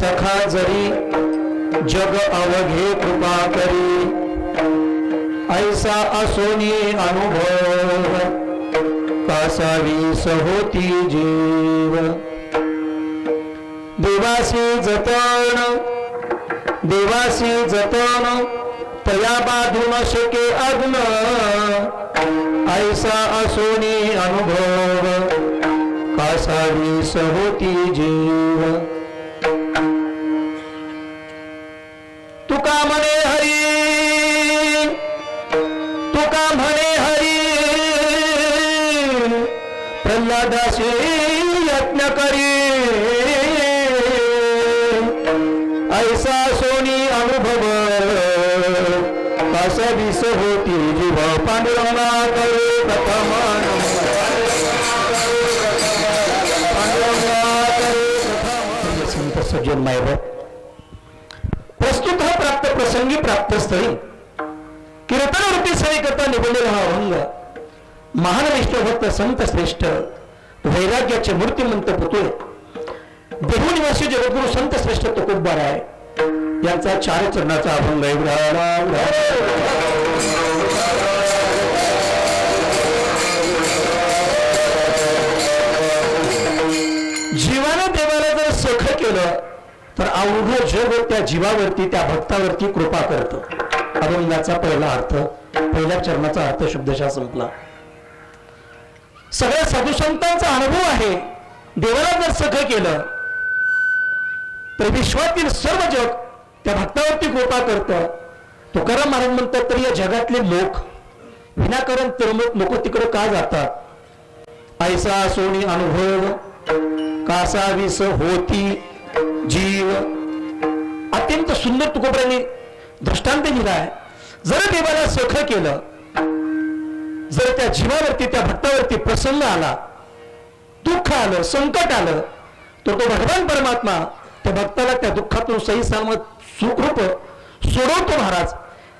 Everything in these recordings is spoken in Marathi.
सखा जरी जग अवघे कृपा करी ऐसा असोनी अनुभव कासावीस होती जीव देवासी जतन तया बाधून शके अग्न ऐसा असोनी अनुभव कासावीस होती जीव तुका म्हणे हरी प्रल्हादाशी यज्ञ करी ऐसा सोनी अनुभव कासावीस होती जीव पांडुरंगा करे कथामान संत सज्जन मायबाप प्रस्तुत हा प्राप्त प्रसंगी प्राप्त स्थळी कीर्तनवृत्ती सेवे करता निवडलेला हा अभंग महान विष्णुभक्त संत श्रेष्ठ वैराग्याचे मूर्तिमंत पुतळे देहूनिवासी जगद्गुरु संत श्रेष्ठ तुकोबाराय यांचा चार चरणाचा अभंग जीवानं देवाला जर सख केलं तर अवघ जग त्या जीवावरती त्या भक्तावरती कृपा करतं अभंगाचा पहिला अर्थ पहिल्या चरणाचा अर्थ शब्दशः संपला सगळ्या साधू संतांचा अनुभव आहे देवाला जर सख केलं तर विश्वातील सर्व जग त्या भक्तावरती कृपा करतं तुकाराम महाराज म्हणतात तर या जगातले लोक विनाकारण तिरमूक नको तिकडे का जातात ऐसा सोनी अनुभव कासावीस होती जीव अत्यंत सुंदर तुकोबराने दृष्टांत दिलाय जर देवाला सख केलं जर त्या जीवावरती त्या भक्तावरती प्रसंग आला दुःख आलं संकट आलं तर तो भगवान परमात्मा त्या भक्ताला त्या दुःखातून सही सलामत सुखरूप सोडवतो महाराज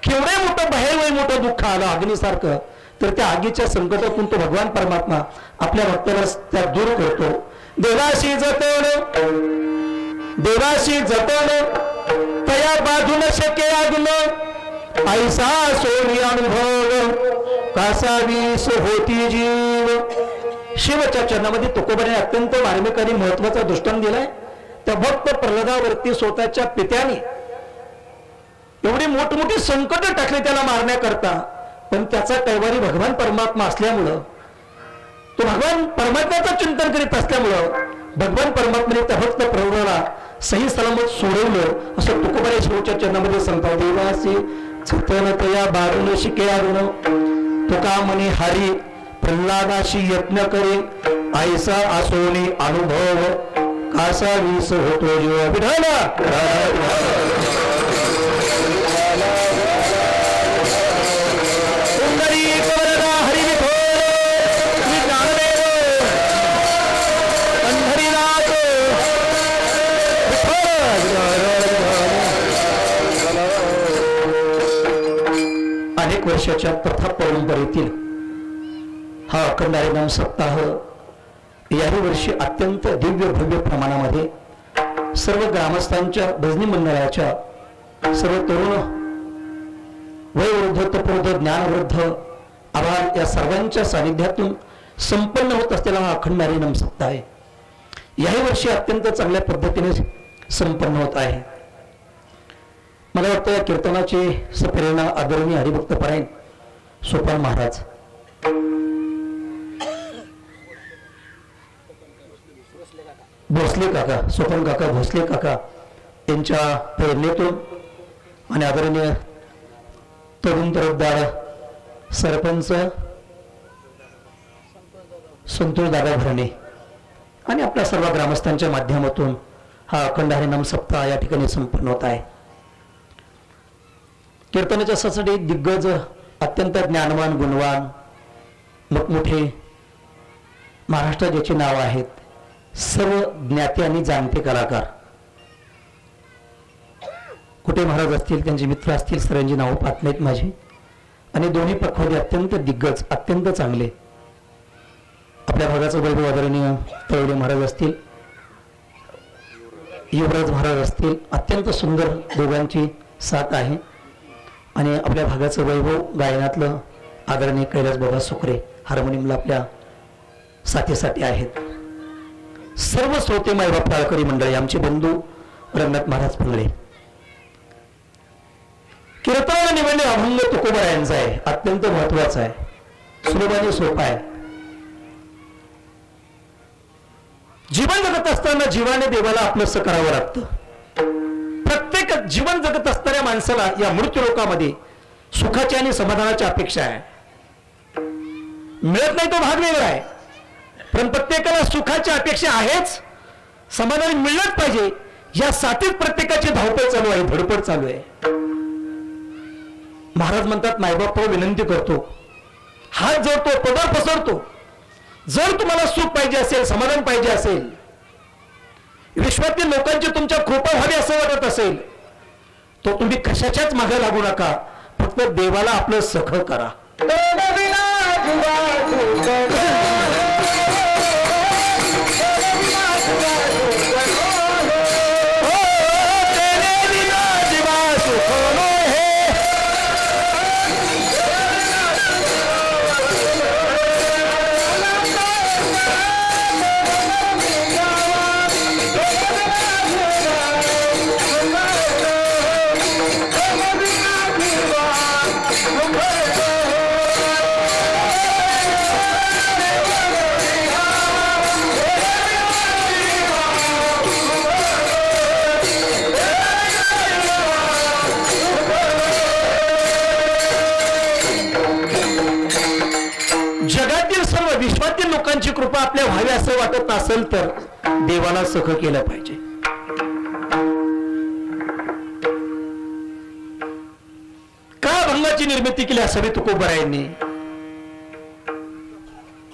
केवढे मोठं बाहेर मोठं दुःख आलं अग्नीसारखं तर त्या आगीच्या संकटातून तो भगवान परमात्मा आपल्या भक्ताला त्या दूर करतो देवाशी जतन तया बाजून शके अग्न ऐसा सोनी अनुभव कासावीस होती जीव शिवच्या चरणामध्ये तुकोबाने अत्यंत मार्मिक आणि महत्वाचा दृष्टांत दिलाय त्या भक्त प्रल्हादावरती स्वतःच्या पित्याने एवढी मोठमोठी संकट टाकले त्याला मारण्याकरता पण त्याचा कैवारी भगवान परमात्मा असल्यामुळं तो भगवान परमात्म्याचं चिंतन करीत असल्यामुळं भगवान परमात्म्याने त्या भक्त प्रल्हादाला सही सलामत सोडवलं असं तुकोबाने शिवच्या चरणामध्ये सांगतात देवासी जतन तया बारून शिके अरुण तुका म्हणे हरी प्रल्हादाशी यत्न करे ऐसा असोनी अनुभव कासावीस होतो जीव विठाला अनेक वर्षाच्या प्रथा परंपरेतील हा अखंड हरिनाम सप्ताह याही वर्षी अत्यंत दिव्य भव्य प्रमाणामध्ये सर्व ग्रामस्थांच्या भजनी मंडळाच्या सर्व तरुण वयोवृद्ध तपोवृद्ध ज्ञानवृद्ध आभार या सर्वांच्या सानिध्यातून संपन्न होत असलेला हा अखंड हरिनाम सप्ताह आहे याही वर्षी अत्यंत चांगल्या पद्धतीने संपन्न होत आहे मला वाटतं या कीर्तनाची सप्रेरणा आदरणीय हरिभक्त परायण सोपान महाराज भोसले काका सोपान काका भोसले काका यांच्या प्रेरणेतून आणि आदरणीय तरुण तरफदार सरपंच संतोष दादा भरणे आणि आपल्या सर्व ग्रामस्थांच्या माध्यमातून हा अखंड हरिनाम सप्ताह या ठिकाणी संपन्न होत आहे कीर्तनाच्या साठी दिग्गज अत्यंत ज्ञानवान गुणवान मोठमोठे महाराष्ट्रात ज्याची नाव आहेत सर्व ज्ञाते आणि जाणते कलाकार कुठे महाराज असतील त्यांचे मित्र असतील सर्वांची नावं पाहत नाहीत माझी आणि दोन्ही पक्षामध्ये अत्यंत दिग्गज अत्यंत चांगले आपल्या भागाचे वैभव आदरणीय तळवडे महाराज असतील युवराज महाराज असतील, अत्यंत सुंदर दोघांची साथ आहे. आणि आपल्या भागाचं वैभव गायनातलं आदरणीय कैलास बाबा सुखरे हार्मोनियमला आपल्या साथीसाठी आहेत. सर्व श्रोते मायबाप टाळकरी मंडळी, आमचे बंधू रंगनाथ महाराज पंगळे. कीर्तनाला निवडणे अभंग तुकोबारायांचा आहे, अत्यंत महत्वाचा आहे, सुलभ आणि सोपा आहे. जीवन जगत असताना जीवाने देवाला आपलंसं करावं लागतं. प्रत्येक जीवन जगत असणाऱ्या माणसाला या मृत्यू लोकामध्ये सुखाची आणि समाधानाची अपेक्षा आहे. मिळत नाही तो भाग वेगळा आहे, पण प्रत्येकाला सुखाची अपेक्षा आहेच, समाधान मिळलंच पाहिजे यासाठीच प्रत्येकाची धावपळ चालू आहे, धडपड चालू आहे. महाराज म्हणतात, मायबाप विनंती करतो, हात जोडतो, पदर पसरतो, जर तुम्हाला सुख पाहिजे असेल, समाधान पाहिजे असेल, विश्वातील लोकांची तुमच्या कृपा व्हावी असं वाटत असेल, तो तुम्ही कशाच्याच मागे लागू नका, फक्त देवाला आपलं सख करा. विश्वातील लोकांची कृपा आपल्या व्हावी असं वाटत असेल तर देवाला सख केलं पाहिजे. का अभंगाची निर्मिती केली असावी तुकोबारायांनी?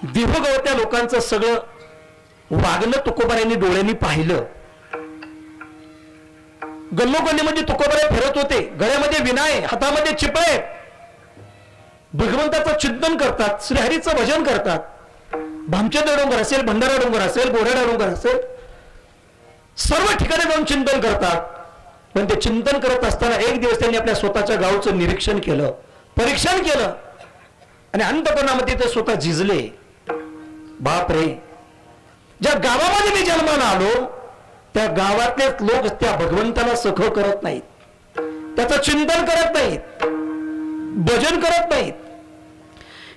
देहगवत्या लोकांचं सगळं वागणं तुकोबारायांनी डोळ्यांनी पाहिलं. गल्लोगल्लीमध्ये तुकोबाराय फिरत होते, गळ्यामध्ये विनाय, हातामध्ये चिपळे, भगवंताचं चिंतन करतात, श्रीहरीचं भजन करतात. भामचंद्र डोंगर असेल, भंडारा डोंगर असेल, बोराडा डोंगर असेल, सर्व ठिकाणी जाऊन चिंतन करतात. पण ते चिंतन करत असताना एक दिवस त्यांनी आपल्या स्वतःच्या गावचं निरीक्षण केलं, परीक्षण केलं आणि अंतःकरणामध्ये ते स्वतः झिजले. बाप रे, ज्या गावामध्ये मी जन्माला आलो त्या गावातले लोक त्या भगवंताला सख करत नाहीत, त्याचं चिंतन करत नाहीत, भजन करत नाहीत.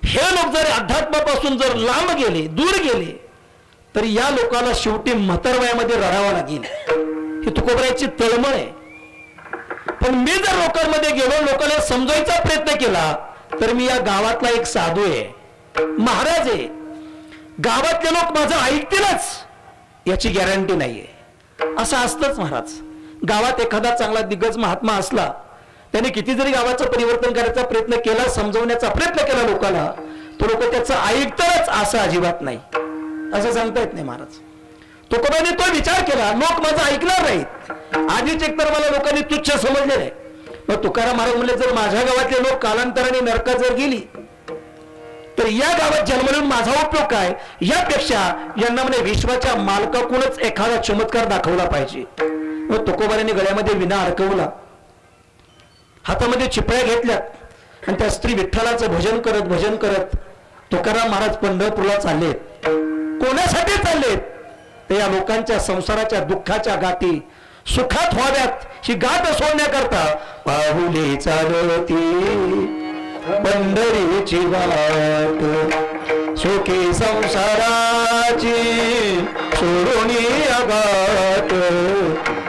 हे लोक जर अध्यात्मापासून जर लांब गेले, दूर गेले, तर या लोकांना शेवटी म्हातारवयामध्ये रडावं लागेल. ही तुकोबारायची तळमळ आहे. पण मी जर लोकांमध्ये गेलो, लोकांना समजायचा प्रयत्न केला, तर मी या गावातला एक साधू आहे, महाराज आहे, गावातले लोक माझं ऐकतीलच याची गॅरंटी नाहीये. असं असतंच महाराज. गावात एखादा चांगला दिग्गज महात्मा असला, त्याने किती जरी गावाचं परिवर्तन करायचा प्रयत्न केला, समजवण्याचा प्रयत्न केला लोकांना, तो लोक त्याचं ऐकताच असं अजिबात नाही, असं सांगता येत नाही महाराज. तुकोबाने तो विचार केला, लोक माझं ऐकणार नाहीत. आधीच एकतर मला लोकांनी तुच्छ समजले नाही. मग तुकाराम महाराज म्हणले, जर माझ्या गावातले लोक कालांतराने नरकात जर गेली तर या गावात जन्म घेऊन माझा उपयोग काय? यापेक्षा यांना म्हणजे विश्वाच्या मालकाकडूनच एखादा चमत्कार दाखवला पाहिजे. मग तुकोबाने गळ्यामध्ये विना अडकवला, हातामध्ये चिपळ्या घेतल्यात आणि त्या स्त्री विठ्ठलाचं भजन करत तुकाराम महाराज पंढरपूरला चाललेत. कोणासाठी चाललेत? तर या लोकांच्या संसाराच्या दुःखाच्या गाठी सुखात व्हाव्यात, ही गाठ सोडण्याकरता पाहुले चालती पंढरीची वाट, सुखी संसाराची सोडून गाठ,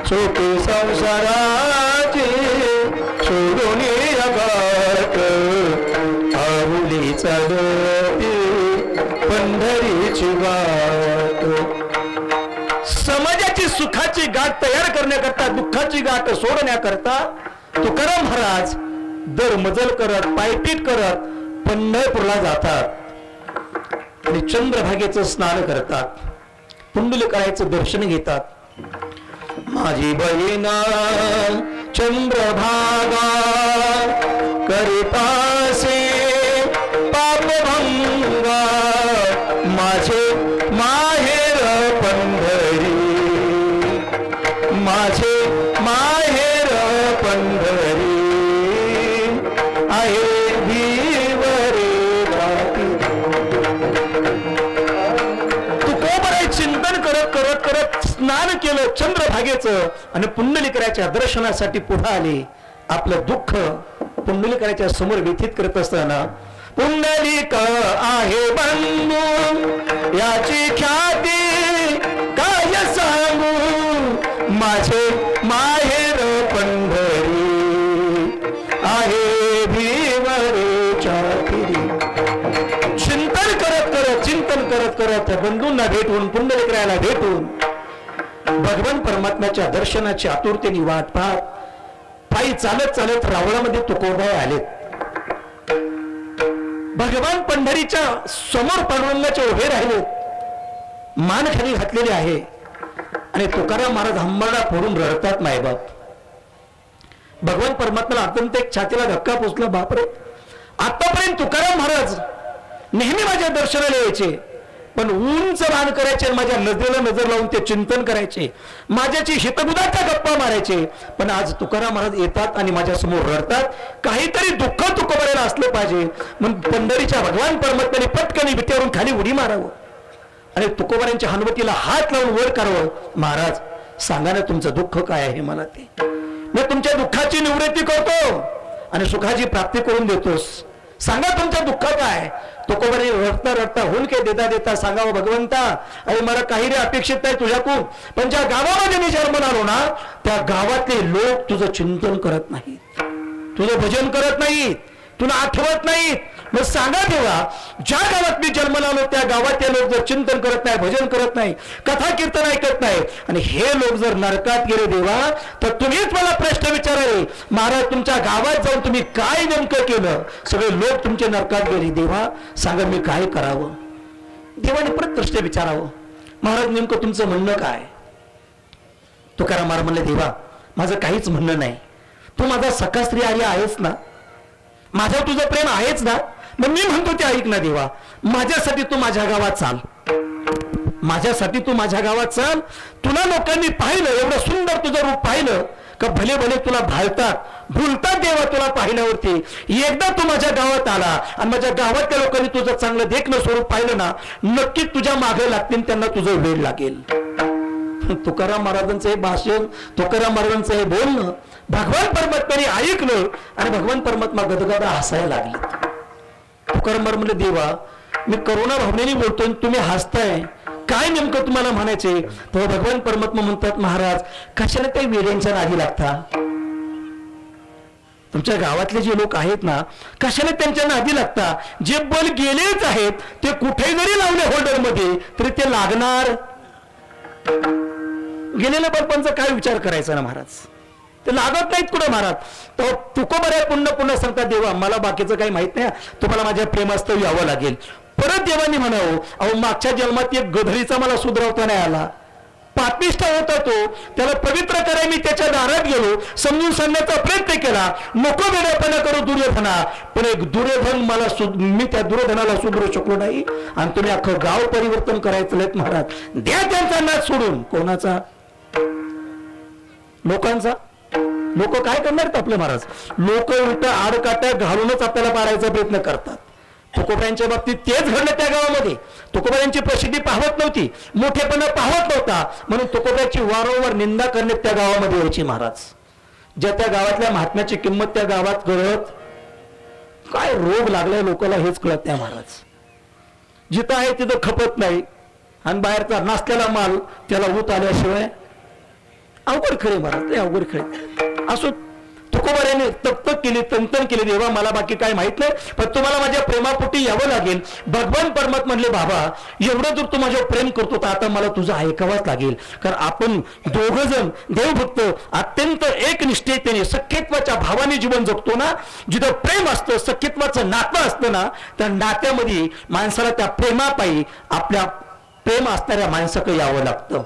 सुखी संसाराची सोडून गाठ, पाहुले चालती पंढरीची वाट. समाजाची सुखाची गाठ तयार करण्याकरता, दुःखाची गाठ सोडण्याकरता तुकाराम महाराज दर मजल करत, पायपीट करत पंढरपूरला जातात आणि चंद्रभागेचं स्नान करतात, पुंडलिकाचं दर्शन घेतात. माझी बहीण चंद्रभागा करितासे पापभंगा, माझे माहेर पंढरी, माझे माहेर पंढरी आहे भीवरे छाती. तुकोबराय चिंतन करत करत करत स्नान केलं चंद्रभागेचं आणि पुंडलिकाच्या दर्शनासाठी पुढे आले. आपलं दुःख पुंडलिकाच्या समोर व्यथित करत असताना, पुंडलिक आहे बंधू याची ख्याती काय सांगू, माझे माहेर पंढरी आहे भीवरे छाती. चिंतन करत करत बंधूंना भेटून पुंडलिकाला भेटून भगवान परमात्म्याच्या दर्शनाची आतुरतेने वाट पाहत पायी चालत चालत रावणामध्ये तुकोबा आलेत. भगवान पंढरीच्या समोर पांडुरंगाचे उभे राहिले, मान खाली घातलेले आहे आणि तुकाराम महाराज हंबरडा फोडून रडतात. मायबाप भगवान परमात्म्याला अत्यंत एक छातीला धक्का पोचला. बापरे, आतापर्यंत तुकाराम महाराज नेहमी माझ्या दर्शनाला यायचे, पण उंच मान करायचे, माझ्या नजरेला नजर लावून ते चिंतन करायचे, माझ्याची हितगुदाच्या गप्पा मारायचे. पण आज तुकाराम महाराज येतात आणि माझ्या समोर रडतात. काहीतरी दुःख तुकोबऱ्याला असलं पाहिजे म्हणून पंढरीच्या भगवान परमात्म्याने पटकन भितेवरून खाली उडी मारावं आणि तुकोबऱ्यांच्या हनुवटीला हात लावून वर करावं. महाराज सांगा ना तुमचं दुःख काय आहे, मला ते मी तुमच्या दुःखाची निवृत्ती करतो आणि सुखाची प्राप्ती करून देतोस. सांगा तुमचं दुःख काय. तुकोबरे रडता रडता होऊन काय देता देता सांगावं, भगवंता अरे मला काही रे अपेक्षित नाही तुझ्याकडून, पण ज्या गावामध्ये मी जन्माला आलो ना त्या गावातले लोक तुझं चिंतन करत नाहीत, तुझं भजन करत नाहीत, तुला आठवत नाहीत. मग सांगा देवा, ज्या गावात मी जन्माला आलो त्या गावातले लोक जर चिंतन करत नाही, भजन करत नाही, कथा कीर्तन ऐकत नाही आणि हे लोक जर नरकात गेले देवा, तर तुम्हीच मला प्रश्न विचारावे, महाराज तुमच्या गावात जाऊन तुम्ही काय नेमकं केलं, सगळे लोक तुमचे नरकात गेले, देवा सांगा मी काय करावं. देवाने परत प्रश्न विचारावं, महाराज नेमकं तुमचं म्हणणं काय. तुकाराम महाराज म्हणले, देवा माझं काहीच म्हणणं नाही, तू माझा सखा स्त्री आर्य आहेस ना, माझ्यावर तुझं प्रेम आहेच ना, मग मी म्हणतो ते ऐक ना देवा, माझ्यासाठी तू माझ्या गावात चाल, माझ्यासाठी तू माझ्या गावात चाल. तुला लोकांनी पाहिलं, एवढं सुंदर तुझं रूप पाहिलं का भले भले तुला भालतात भुलतात देवा. तुला पाहिल्यावरती एकदा तू माझ्या गावात आला आणि माझ्या गावातल्या लोकांनी तुझं चांगलं देखणं स्वरूप पाहिलं ना, नक्कीच तुझ्या मागे लागतील, त्यांना तुझं वेळ लागेल. तुकाराम महाराजांचं हे भाषण, तुकाराम महाराजांचं हे बोलणं भगवान परमात्म्याने ऐकलं आणि भगवान परमात्मा गदगदा हसायला लागले. तुकाराम महाराज म्हणले, देवा मी करुणा भावनेने बोलतोय, तुम्ही हसताय, काय नेमकं तुम्हाला म्हणायचे. तेव्हा भगवान परमात्मा म्हणतात, महाराज कशाला त्या वेड्यांच्या नादी लागता, तुमच्या गावातले जे लोक आहेत ना कशाला त्यांच्या नादी लागता, जे बल गेलेच आहेत ते कुठे जरी लावले होल्डर मध्ये तरी ते लागणार. गेलेल्या बल्बांचा काय विचार करायचा ना महाराज, ते लागत नाहीत कुठं महाराज. तर तुकोबऱ्या पुन्हा पुन्हा सांगतात, देवा मला बाकीचं काही माहित नाही, तुम्हाला माझ्या प्रेमास्तव यावं लागेल. परत देवानी म्हणावं, अहो मागच्या जन्मात एक गधरीचा मला सुधरवता नाही आला, पापिष्ट होता तो, त्याला पवित्र कराय मी त्याच्या दारात गेलो, समजून सांगण्याचा प्रयत्न केला, नको वेडेपणा करू दुर्योधना, पण एक दुर्योधन मला मी त्या दुर्योधनाला सुधरू शकलो नाही आणि तुम्ही अख्खं गाव परिवर्तन करायचं महाराज. द्या त्यांचा नाच सोडून. कोणाचा? लोकांचा. लोक काय करणार आपले महाराज, लोक उलट आडकाट्या घालूनच आपल्याला पाडायचा प्रयत्न करतात. तुकोबांच्या बाबतीत तेच घडलं त्या गावामध्ये. तुकोबांची प्रसिद्धी पाहत नव्हती, मोठेपणा पाहत नव्हता, म्हणून तुकोबाची वारंवार निंदा करण्यात त्या गावामध्ये यायची महाराज. ज्या त्या गावातल्या महात्म्याची किंमत त्या गावात कळत, काय रोग लागलाय लोकांना हेच कळत त्या महाराज. जिथं आहे तिथं खपत नाही आणि बाहेरचा नाचलेला माल त्याला ऊत आल्याशिवाय अवघड खरे महाराज, ते अवघड खरे. असो तुकोबाऱ्याने तकतक केली, तंतन केली, देवा मला बाकी काय माहित नाही, पण तुम्हाला माझ्या प्रेमापोटी यावं लागेल. भगवान परमात्मा म्हणले, बाबा एवढं जर तू माझ्यावर प्रेम करतो तर आता मला तुझं ऐकावंच लागेल, कारण आपण दोघ जण देवभक्त अत्यंत एकनिष्ठतेने सख्यत्वाच्या भावाने जीवन जगतो ना. जिथं प्रेम असतं, सख्यत्वाचं नातं असतं ना, त्या नात्यामध्ये माणसाला त्या प्रेमापायी आपल्या प्रेम असणाऱ्या माणसाकडे यावं लागतं.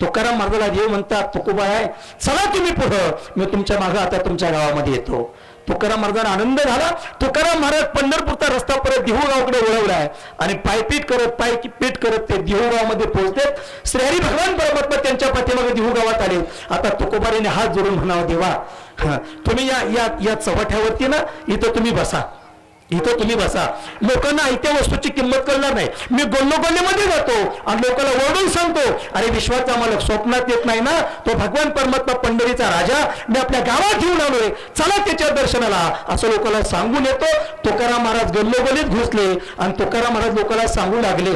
तुकाराम महाराजाला देव म्हणतात, तुकोबा आहे चला तुम्ही पुढं, मी तुमच्या मागं आता तुमच्या गावामध्ये येतो. तुकाराम महाराजांना आनंद झाला. तुकाराम महाराज पंढरपूरचा रस्ता परत देहूगावकडे वळवलाय आणि पायपीट करत ते देहूगावमध्ये पोहोचते. श्रीहरी भगवान परमात्मा त्यांच्या पाठीमागे देहूगावात आले. आता तुकोबारीने हात जोडून म्हणावं, देवा तुम्ही या चव्हाट्यावरती ना इथं तुम्ही बसा. लोकांना ऐत्या वस्तूची किंमत करणार नाही. मी गल्लोगल्लीमध्ये जातो आणि लोकांना ओरडून सांगतो, अरे विश्वाचा मालक स्वप्नात येत नाही ना, तो भगवान परमात्मा पंढरीचा राजा मी आपल्या गावात घेऊन आलोय, चला त्याच्या दर्शनाला, असं लोकांना सांगून येतो. तुकाराम महाराज गल्लोगल्लीत घुसले आणि तुकाराम महाराज लोकांना सांगू लागले,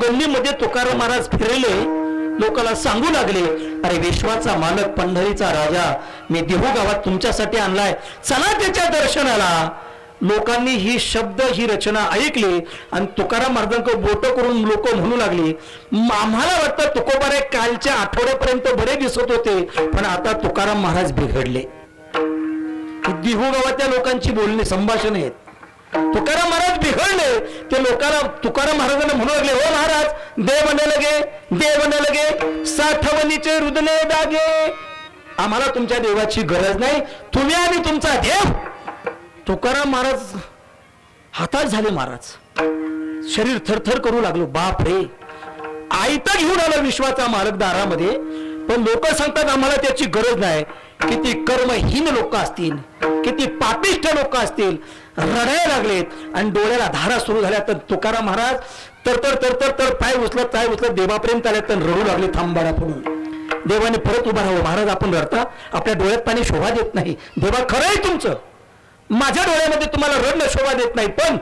गल्लीमध्ये तुकाराम महाराज फिरले, लोकांना सांगू लागले, अरे विश्वाचा मालक पंढरीचा राजा मी देहू गावात तुमच्यासाठी आणलाय, चला त्याच्या दर्शनाला. लोकांनी ही रचना ऐकली आणि तुकाराम महाराजांकडे बोट करून लोक म्हणू लागली, आम्हाला वाटतं तुकोबारे कालच्या आठवड्यापर्यंत बरे दिसत होते, पण आता तुकाराम महाराज बिघडले. देहू गावातल्या लोकांची बोलणी संभाषण आहेत. तुकाराम महाराज बिघडले. ते लोकांना तुकाराम महाराजांना म्हणू लागले, हो महाराज, देव म्हणे लगे साठवणीचे रुदले दागे, आम्हाला तुमच्या देवाची गरज नाही, तुम्ही आणि तुमचा देव. तुकाराम महाराज हातात झाले. महाराज शरीर थरथर करू लागलो. बाप रे, आयता घेऊन आला विश्वाचा मालक दारामध्ये, पण लोक सांगतात आम्हाला त्याची गरज नाही. किती कर्महीन लोक असतील, किती पापिष्ठ लोक असतील, रडायला लागलेत आणि डोळ्याला धारा सुरू झाल्या. तर तुकाराम महाराज तर पाय उचलत देवापर्यंत आले तर रडू लागले थांबाडा पडून. देवाने परत उभा राहावं. महाराज आपण रडता, आपल्या डोळ्यात पाणी शोभा देत नाही. देवा खरं आहे तुमचं, माझ्या डोळ्यामध्ये तुम्हाला रडणं शोभा देत नाही, पण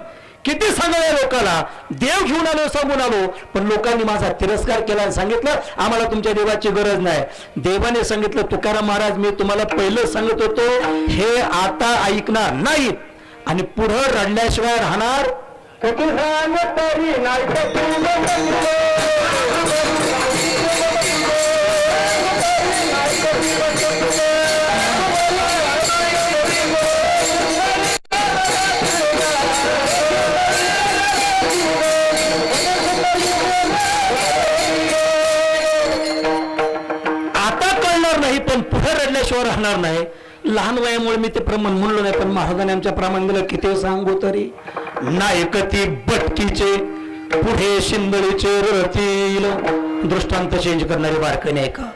किती सांगायला लोकांना देव घेऊन आलो सांगून आलो, पण लोकांनी माझा तिरस्कार केला आणि सांगितलं आम्हाला तुमच्या देवाची गरज नाही. देवाने सांगितलं, तुकाराम महाराज मी तुम्हाला पहिलं सांगत होतो, हे आता ऐकणार नाहीत आणि पुढं रडल्याशिवाय राहणार पण पुढे रडल्याशिवाय राहणार नाही. लहान वयामुळे मी ते प्रमाण म्हणलो नाही, पण महाराजांनी आमच्या प्रमाणाला किती सांगू तरी, नायकती बटकीचे पुढे शिंदळीचे रतील, दृष्टांत चेंज करणारे बारकं नाही का.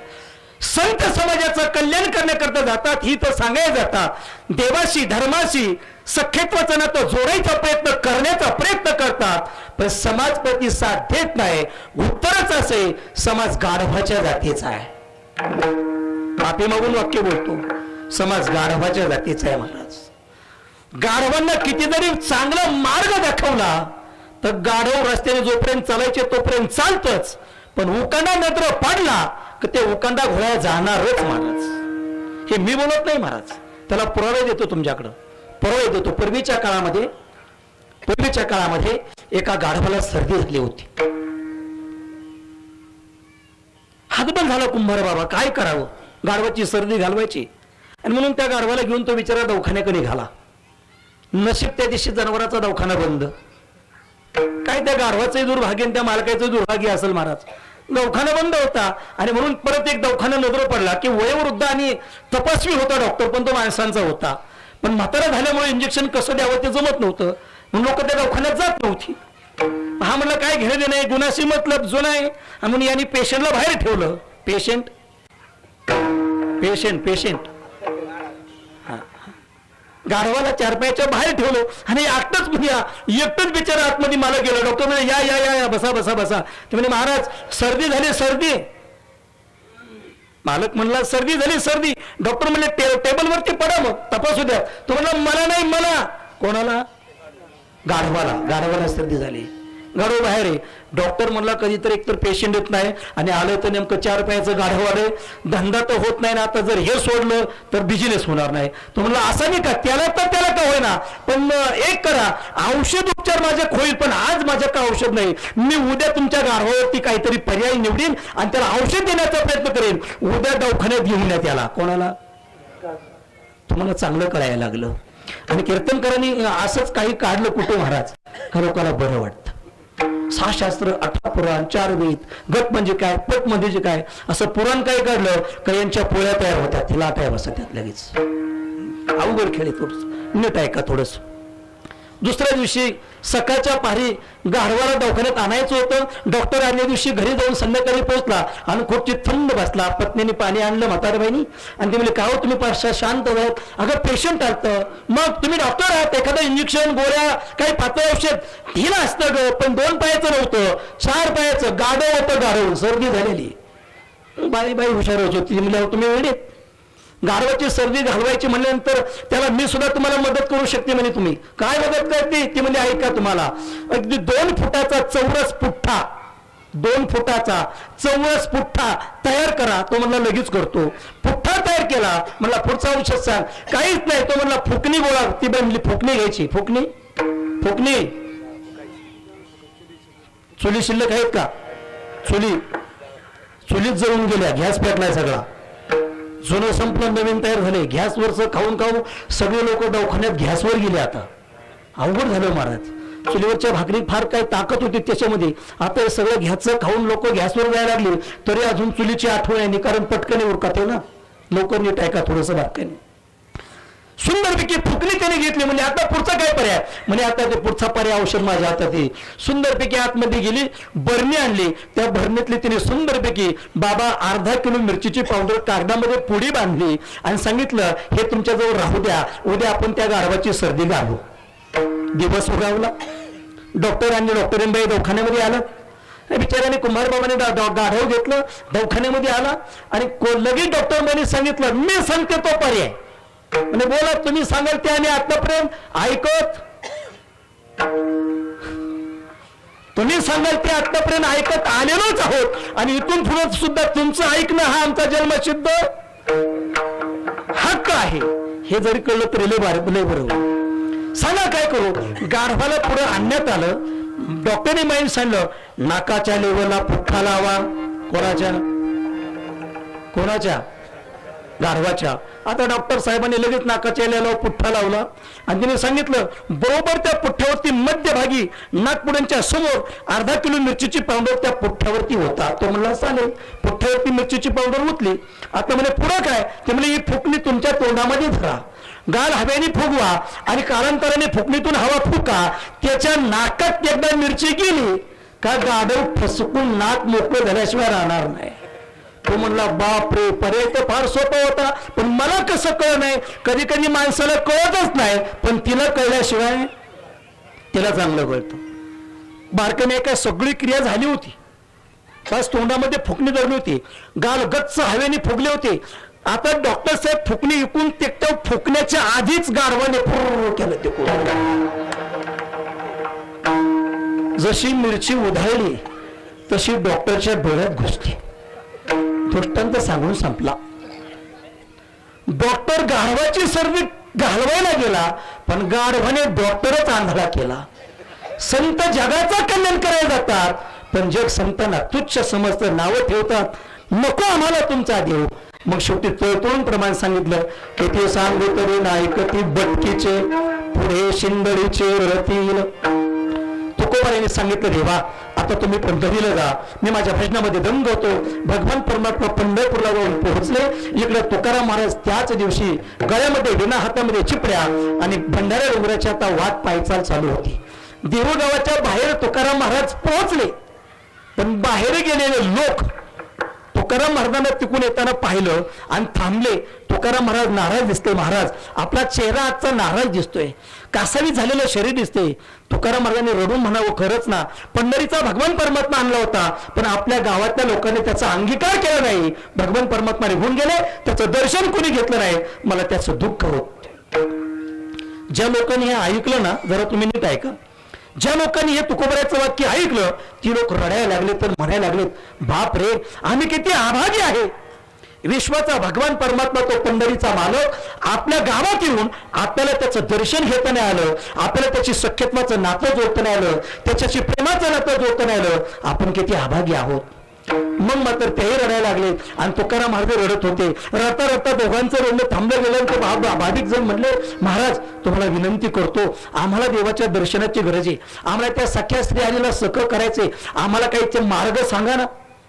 संत समाजाचं कल्याण करण्याकरता जातात, ही तर सांगायला जातात, देवाशी धर्माशी सख्यत्वाचं नातं जोडायचा प्रयत्न करण्याचा प्रयत्न करतात, पण समाज प्रतिसाद देत नाही. उत्तरच असे, समाज गाढवाच्या जातीचा आहे. माफी मागून वाक्य बोलतो, समाज गाढवाच्या जातीचा आहे. महाराज गाढवांना किती जरी चांगला मार्ग दाखवला तर गाढव रस्त्याने जोपर्यंत चालायचे तोपर्यंत चालतच, पण उकांडा नत्र पाडला की ते उकांडा घोड्या जाणारच. महाराज हे मी बोलत नाही, महाराज त्याला पुरावे देतो तुमच्याकडं, पुरावे देतो. पूर्वीच्या काळामध्ये एका गाढवाला सर्दी झाली होती. हातबल झाला कुंभार बाबा, काय करावं, गाढवाची सर्दी घालवायची. आणि म्हणून त्या गाढवाला घेऊन तो बिचारा दवाखान्याकडे निघाला. नशीब त्या दिवशी जनावराचा दवाखाना बंद. काय त्या गाढवाचंही दुर्भाग्य आणि त्या मालकाचं दुर्भाग्य असेल महाराज. दवाखाना बंद होता आणि म्हणून परत एक दवाखाना नजर पडला की वयोवृद्ध आणि तपासवी होता डॉक्टर, पण तो माणसांचा होता. पण म्हातारा झाल्यामुळे इंजेक्शन कसं द्यावं ते जमत नव्हतं, म्हणून लोक त्या दवाखान्यात जात नव्हती. हा म्हणलं काय घेणं देणं आहे, गुन्हाशी मतलब जुना आहे. म्हणून यांनी पेशंटला बाहेर ठेवलं. पेशंट पेशंट पेशंट गाढवाला चारपायाच्या बाहेर ठेवलं आणि एकटंच म्हणजे एकटंच बिचारा आतमध्ये मला गेलं. डॉक्टर म्हणजे या या या या बसा बसा बसा. ते म्हणजे महाराज सर्दी झाली सर्दी. मालक म्हणला सर्दी झाली सर्दी. डॉक्टर म्हणले टेबलवरती पडा मग तपासू द्या. तो म्हणला मला नाही, मला. कोणाला? गाढवाला. गाढवाला सर्दी झाली. गाढव बाहेर आहे. डॉक्टर म्हणला कधीतरी एकतर पेशंट येत नाही आणि आलं तर नेमकं 4 पायाचं गाढव आलंय, धंदा तर होत नाही ना. आता जर हे सोडलं तर बिझनेस होणार नाही. तो म्हणला असं नाही का, त्याला का होईना पण एक करा, औषध उपचार माझ्या होईल, पण आज माझ्या का औषध नाही. मी उद्या तुमच्या गाढवावरती काहीतरी पर्याय निवडीन आणि त्याला औषध देण्याचा प्रयत्न करेन. उद्या दवाखान्यात घेऊन या त्याला. कोणाला? तुम्हाला चांगलं कळायला लागलं. आणि कीर्तनकरांनी असंच काही काढलं कुठे महाराज, खरोखर बरं वाटतं. 6 शास्त्र, 18 पुराण, 4 वेद, गट म्हणजे काय, पट म्हणजे काय, असं पुराण काय काढलं का यांच्या पोळ्या तयार होत्या. तिला आटाय बसत त्यात लगेच. अवघड खेळ थोडस नीट आहे का थोडस. दुसऱ्या दिवशी सकाळच्या पारी गाढवाला दवाखान्यात आणायचं होतं. डॉक्टर आदल्या दिवशी घरी जाऊन संध्याकाळी पोहोचला आणि खूप थंड बसला. पत्नीने पाणी आणलं म्हातारबाईनी आणि ते म्हणजे का हो तुम्ही पाच शांत व्हात. अगं पेशंट आलतं. मग तुम्ही डॉक्टर आहात, एखादं इंजेक्शन गोळ्या काही पातळ औषध दिलं असतं ग, पण 2 पायाचं नव्हतं, 4 पायाचं गाढव होतं. गाढव सर्दी झालेली. बाई हुशार होती. म्हणजे तुम्ही वेळेत गाढवाची सर्दी घालवायची म्हणल्यानंतर त्याला मी सुद्धा तुम्हाला मदत करू शकते म्हणे. तुम्ही काय मदत करते ती म्हणजे ऐका, तुम्हाला अगदी 2 फुटाचा चौरस पुठ्ठा, 2 फुटाचा चौरस पुठ्ठा तयार करा. तो म्हणला लगेच करतो. पुठ्ठा तयार केला. म्हणला पुढचा औषध सांग. काहीच नाही. तो म्हणला फुकणी बोला. ती बनली फुकणी घ्यायची. फुकणी फुकणी चुली शिल्लक आहेत का? चुलीत जळून गेल्या. गॅस पेटलाय सगळा. जुनं संपलं, नवीन तयार झाले. गॅसवरच खाऊन खाऊन सगळे लोक दवाखान्यात गॅसवर गेले. आता अवघड झालं महाराज. चुलीवरच्या भाकरी फार काय ताकद होती त्याच्यामध्ये. आता हे सगळं घ्यायचं खाऊन लोक गॅसवर जायला लागले. तरी अजून चुलीची आठवण आहे, कारण पटकन उरकत आहे ना. लवकर नीट आहे का थोडंसं भाकरीने. सुंदरपैकी फुकणी त्याने घेतली. म्हणजे आता पुढचा काय पर्याय, म्हणजे आता ते पुढचा पर्याय औषध माझ्या हातात आहे. सुंदरपैकी आतमध्ये गेली, बरणी आणली. त्या भरणीतली तिने सुंदरपैकी बाबा अर्धा किलो मिरचीची पावडर कागदामध्ये पुडी बांधली आणि सांगितलं हे तुमच्याजवळ राहू द्या, उद्या आपण त्या गाढवाची सर्दी घालू. दिवस उगावला. डॉक्टरांबाई दवाखान्यामध्ये आलं. बिचाऱ्याने कुंभारबाबाने गाढव घेतलं, दवाखान्यामध्ये आला आणि लगेच डॉक्टरांबाईने सांगितलं मी सांगते तो पर्याय. म्हणजे बोला तुम्ही सांगाल ते आम्ही आतापर्यंत ऐकत, तुम्ही सांगाल ते आतापर्यंत ऐकत आलेलोच आहोत आणि इथून पुढे सुद्धा तुमचं ऐकणं हा आमचा जन्मसिद्ध हक्क आहे. हे जरी कळलं तरी लय बरोबर. सांगा काय करू. गाढवाला पुढे आणण्यात आलं. डॉक्टरने माहिती सांगितलं नाकाच्या लेवलला पुठ्ठा लावा. कोणाच्या? गाढवाच्या. आता डॉक्टर साहेबांनी लगेच नाकाच्या लेवलला पुठ्ठा लावला आणि तिने सांगितलं बरोबर त्या पुठ्ठ्यावरती मध्यभागी नागपुड्यांच्या समोर अर्धा किलो मिरचीची पावडर त्या पुठ्ठ्यावरती होता. तो म्हणला चालेल. पुठ्ठ्यावरती मिरचीची पावडर ओतली. आता म्हणे पुढं काय, ते म्हणजे ही फुकणी तुमच्या तोंडामध्ये धरा, गाल हवेने फुगवा आणि कालांतराने फुकणीतून हवा फुका. त्याच्या नाकात एकदा मिरची गेली का गाढव फसकून नाक मोकळं झाल्याशिवाय राहणार नाही. तो म्हणला बापरे, पर्याय तर फार सोपा होता, पण मला कसं कळ नाही. कधी कधी माणसाला कळतच नाही, पण तिला कळल्याशिवाय तिला चांगलं कळतं. बारकाने काय सगळी क्रिया झाली होती. बस तोंडामध्ये फुकणी धरली होती, गाल गच्च हवेने फुगले होते. आता डॉक्टर साहेब फुकणी विकून ते फुकण्याच्या आधीच गाढवाने केलं ते. जशी मिरची उधळली तशी डॉक्टरच्या डोळ्यात घुसली. दृष्टांत सांगून संपला. डॉक्टर गाढवाची सर्दी घालवायला गेला, पण गाढवाने डॉक्टरच आंधळा केला. संत जगाचा कल्याण करायला जातात, पण जग संतांना तुच्छ समजतं, नावं ठेवतात. नको आम्हाला तुमचा देव. मग शेवटी तळतळून प्रमाण सांगितलं, किती सांगू तरी नायकती बटकीचे पुढे शिंदडीचे रतील. तुकोबारांनी सांगितलं, देवा आता तुम्ही पंढरीला जा, मी माझ्या भजनामध्ये दंग होतो. भगवान परमात्मा पंढरपूरला जाऊन पोहोचले. इकडे तुकाराम महाराज त्याच दिवशी गळ्यामध्ये विना, हातामध्ये चिपड्या आणि भंडाऱ्या डोंगराची आता वाट पायचाल चालू होती. देहू गावाच्या बाहेर तुकाराम महाराज पोहोचले. पण बाहेर गेलेले लोक तुकाराम महाराजांना तिकून येताना पाहिलं आणि थांबले. तुकाराम महाराज नाराज दिसते. महाराज आपला चेहरा आजचा नाराज दिसतोय, कासावी झालेलं शरीर दिसते. तुकाराम महाराजांनी रडून म्हणावं, खरंच ना पंढरीचा भगवान परमात्मा आणला होता, पण आपल्या गावातल्या लोकांनी त्याचा अंगीकार केला नाही. भगवान परमात्मा निघून गेले, त्याचं दर्शन कोणी घेतलं नाही, मला त्याचं दुःख होत. ज्या लोकांनी हे ऐकलं ना, जरा तुम्ही नीट ऐका, ज्या लोकांनी हे तुकोबाराचं वाक्य ऐकलं ती लोक रडायला लागले, तर म्हणायला लागलेत, बाप रे आम्ही किती आभागी आहे. विश्वाचा भगवान परमात्मा तो पंढरीचा मालक आपल्या गावात येऊन आपल्याला त्याचं दर्शन घेता नाही आलं, आपल्याला त्याची सख्यत्वाचं नातं जोडता नाही आलं, त्याच्याशी प्रेमाचं नातं जोडता नाही आलं. आपण किती आभागी आहोत. मग मात्र तेही रडायला लागले आणि तुकाराम महाराज रडत होते. रडता रडता दोघांचं रडणं थांबलं गेलं. तर भाविक जण म्हणले, महाराज तुम्हाला विनंती करतो, आम्हाला देवाच्या दर्शनाची गरज आहे, आम्हाला त्या सख्या स्त्री आलेला सख करायचे, आम्हाला काही मार्ग सांगा ना.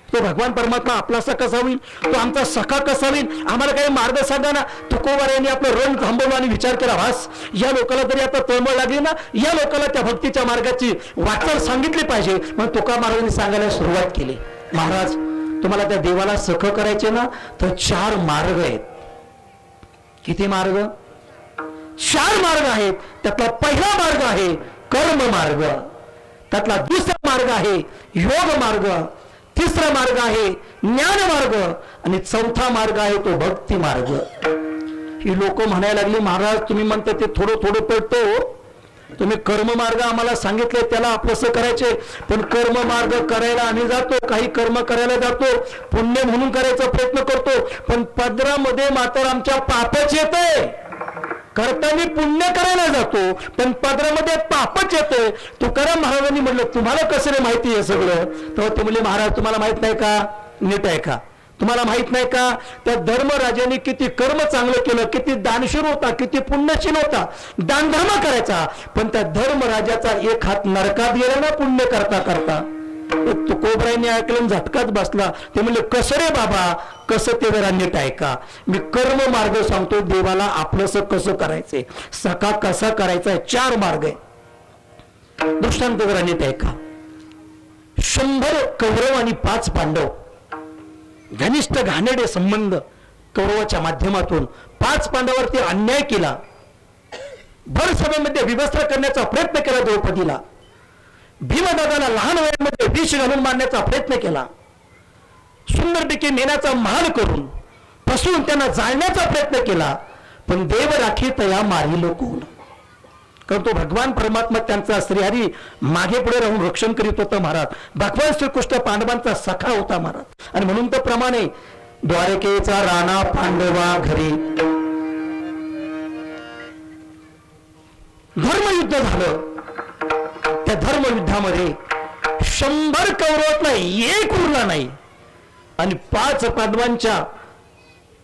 तो भगवान परमात्मा आपलासा कसा होईल, तो आमचा सखा कसा होईल, आम्हाला काही मार्ग सांगा ना. तुकोबार यांनी आपलं रण थांबवलं आणि विचार केला, भास या लोकांना तरी आता तळमळ लागली ना, या लोकांना त्या भक्तीच्या मार्गाची वाटचाल सांगितली पाहिजे. मग तुका महाराजांनी सांगायला सुरुवात केली, महाराज तुम्हाला त्या देवाला सख करायचे ना, तर 4 मार्ग आहेत. किती मार्ग? 4 मार्ग आहेत. त्यातला पहिला मार्ग आहे कर्म मार्ग, त्यातला दुसरा मार्ग आहे योग मार्ग, तिसरा मार्ग आहे ज्ञान मार्ग आणि चौथा मार्ग आहे तो भक्ती मार्ग. ही लोक म्हणायला लागली, महाराज तुम्ही म्हणता ते थोडं थोडं पडतो, तुम्ही कर्म मार्ग आम्हाला सांगितले त्याला आपलंसं करायचे, पण कर्म मार्ग करायला आम्ही जातो, काही कर्म करायला जातो, पुण्य म्हणून करायचा प्रयत्न करतो, पण पदरामध्ये मात्र आमच्या पापच येतंय. करताना पुण्य करायला जातो पण पदरामध्ये पापच येतोय. तुकाराम महाराजांनी म्हटलं, तुम्हाला कसं रे माहिती आहे सगळं? तेव्हा ते म्हणले, महाराज तुम्हाला माहित नाही का? नीट आहे का? तुम्हाला माहित नाही का त्या धर्मराजाने किती कर्म चांगलं केलं, किती दानशूर होता, किती पुण्यशील होता, दानधर्म करायचा, पण त्या धर्मराजाचा एक हात नरकात गेला ना पुण्य करता करता. तुकोबारांनी ऐकलं झटकाच बसला. ते म्हणले, कसं रे बाबा कसं? ते जरा नीट ऐका, मी कर्म मार्ग सांगतो, देवाला आपलंसं कसं करायचंय, सखा कसा करायचा, 4 मार्ग आहे. दृष्टांत जरा नीट ऐका. 100 कौरव आणि 5 पांडव, घनिष्ठ घाणेरडे संबंध कौरवाच्या माध्यमातून 5 पांडवांवरती अन्याय केला, भर सभेमध्ये विवस्त्र करण्याचा प्रयत्न केला द्रौपदीला, भीमदादाला लहान वयामध्ये विष घालून मारण्याचा प्रयत्न केला, सुंदरपैकी नेण्याचा महाल करून फसवून त्यांना जाळण्याचा प्रयत्न केला, पण देव राखी तया मारी कोण? कारण तो भगवान परमात्मा त्यांचा श्रीहरी मागे पुढे राहून रक्षण करीत होता महाराज. भगवान श्रीकृष्ण पांडवांचा सखा होता महाराज. आणि म्हणून तर प्रमाणे द्वारकेचा राणा पांडवा घरी धर्मयुद्ध झालं. त्या धर्मयुद्धामध्ये 100 कौरवातला एक उरला नाही आणि 5 पांडवांच्या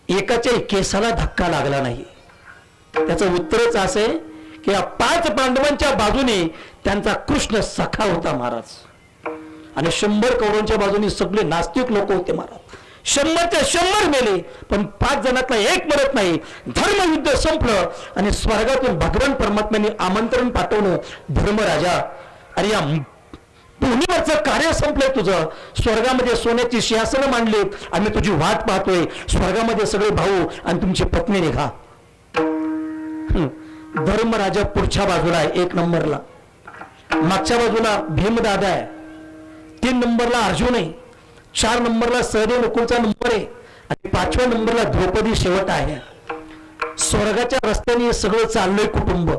एकाच्या केसाला धक्का लागला नाही. त्याचं उत्तरच असं आहे की या 5 पांडवांच्या बाजूने त्यांचा कृष्ण सखा होता महाराज आणि 100 कौरवांच्या बाजूने सगळे नास्तिक लोक होते महाराज. 100च्या 100 मेले पण 5 जणातला एक मरत नाही. धर्मयुद्ध संपलं आणि स्वर्गातून भगवान परमात्म्याने आमंत्रण पाठवलं, धर्मराजा अरे या भूमीवरचं कार्य संपलंय तुझं, स्वर्गामध्ये सोन्याची सिंहासनं मांडलीत, आम्ही तुझी वाट पाहतोय, स्वर्गामध्ये सगळे भाऊ आणि तुमची पत्नी निघा. धर्मराजा पुढच्या बाजूला आहे 1 नंबरला, मागच्या बाजूला भीमदादा आहे, 3 नंबरला अर्जुन आहे, 4 नंबरला सहदेव नकुलचा नंबर आहे आणि 5व्या नंबरला द्रौपदी शेवट आहे. स्वर्गाच्या रस्त्याने सगळं चाललंय कुटुंब.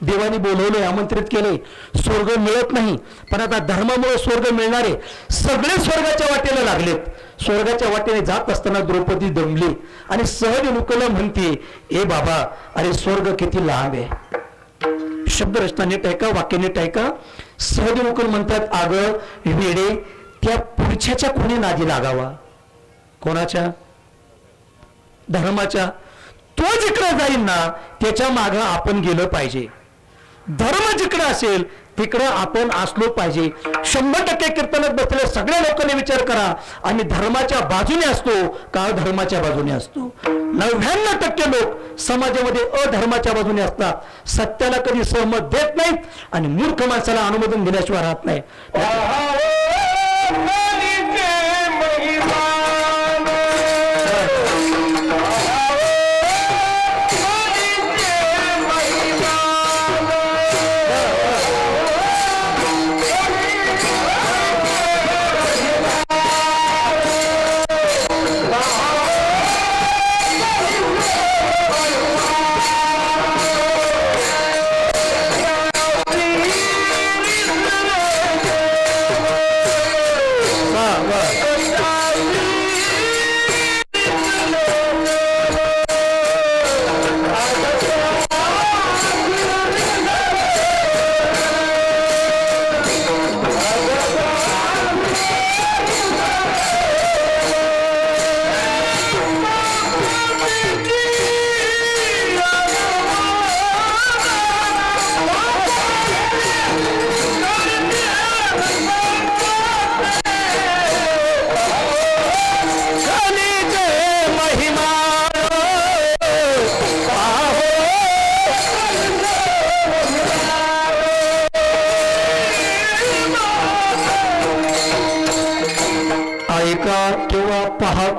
देवाने बोलवलंय, आमंत्रित केलंय. स्वर्ग मिळत नाही पण आता धर्मामुळे स्वर्ग मिळणारे सगळे स्वर्गाच्या वाटेला लागलेत. स्वर्गाच्या वाटेने जात असताना द्रौपदी दमली आणि सहज नुकला म्हणते, ए बाबा अरे स्वर्ग किती लांब आहे. शब्द रचना नीट ऐका, वाक्य नीट ऐका. सहज नुकल म्हणतात, अगं वेडे त्या पुढच्याच्या कोणी नादी लागावा. कोणाच्या? धर्माच्या. तो जिकडे जाईल ना त्याच्या मागं आपण गेलं पाहिजे. धर्म जिकडे असेल तिकडे आपण असलो पाहिजे. 100% कीर्तनात बसलेल्या सगळ्या लोकांनी विचार करा, आणि धर्माच्या बाजूने असतो का धर्माच्या बाजूने असतो? 99% लोक समाजामध्ये अधर्माच्या बाजूने असतात, सत्याला कधी सहमत देत नाहीत आणि मूर्ख माणसाला अनुमोदन दिल्याशिवाय राहत नाही.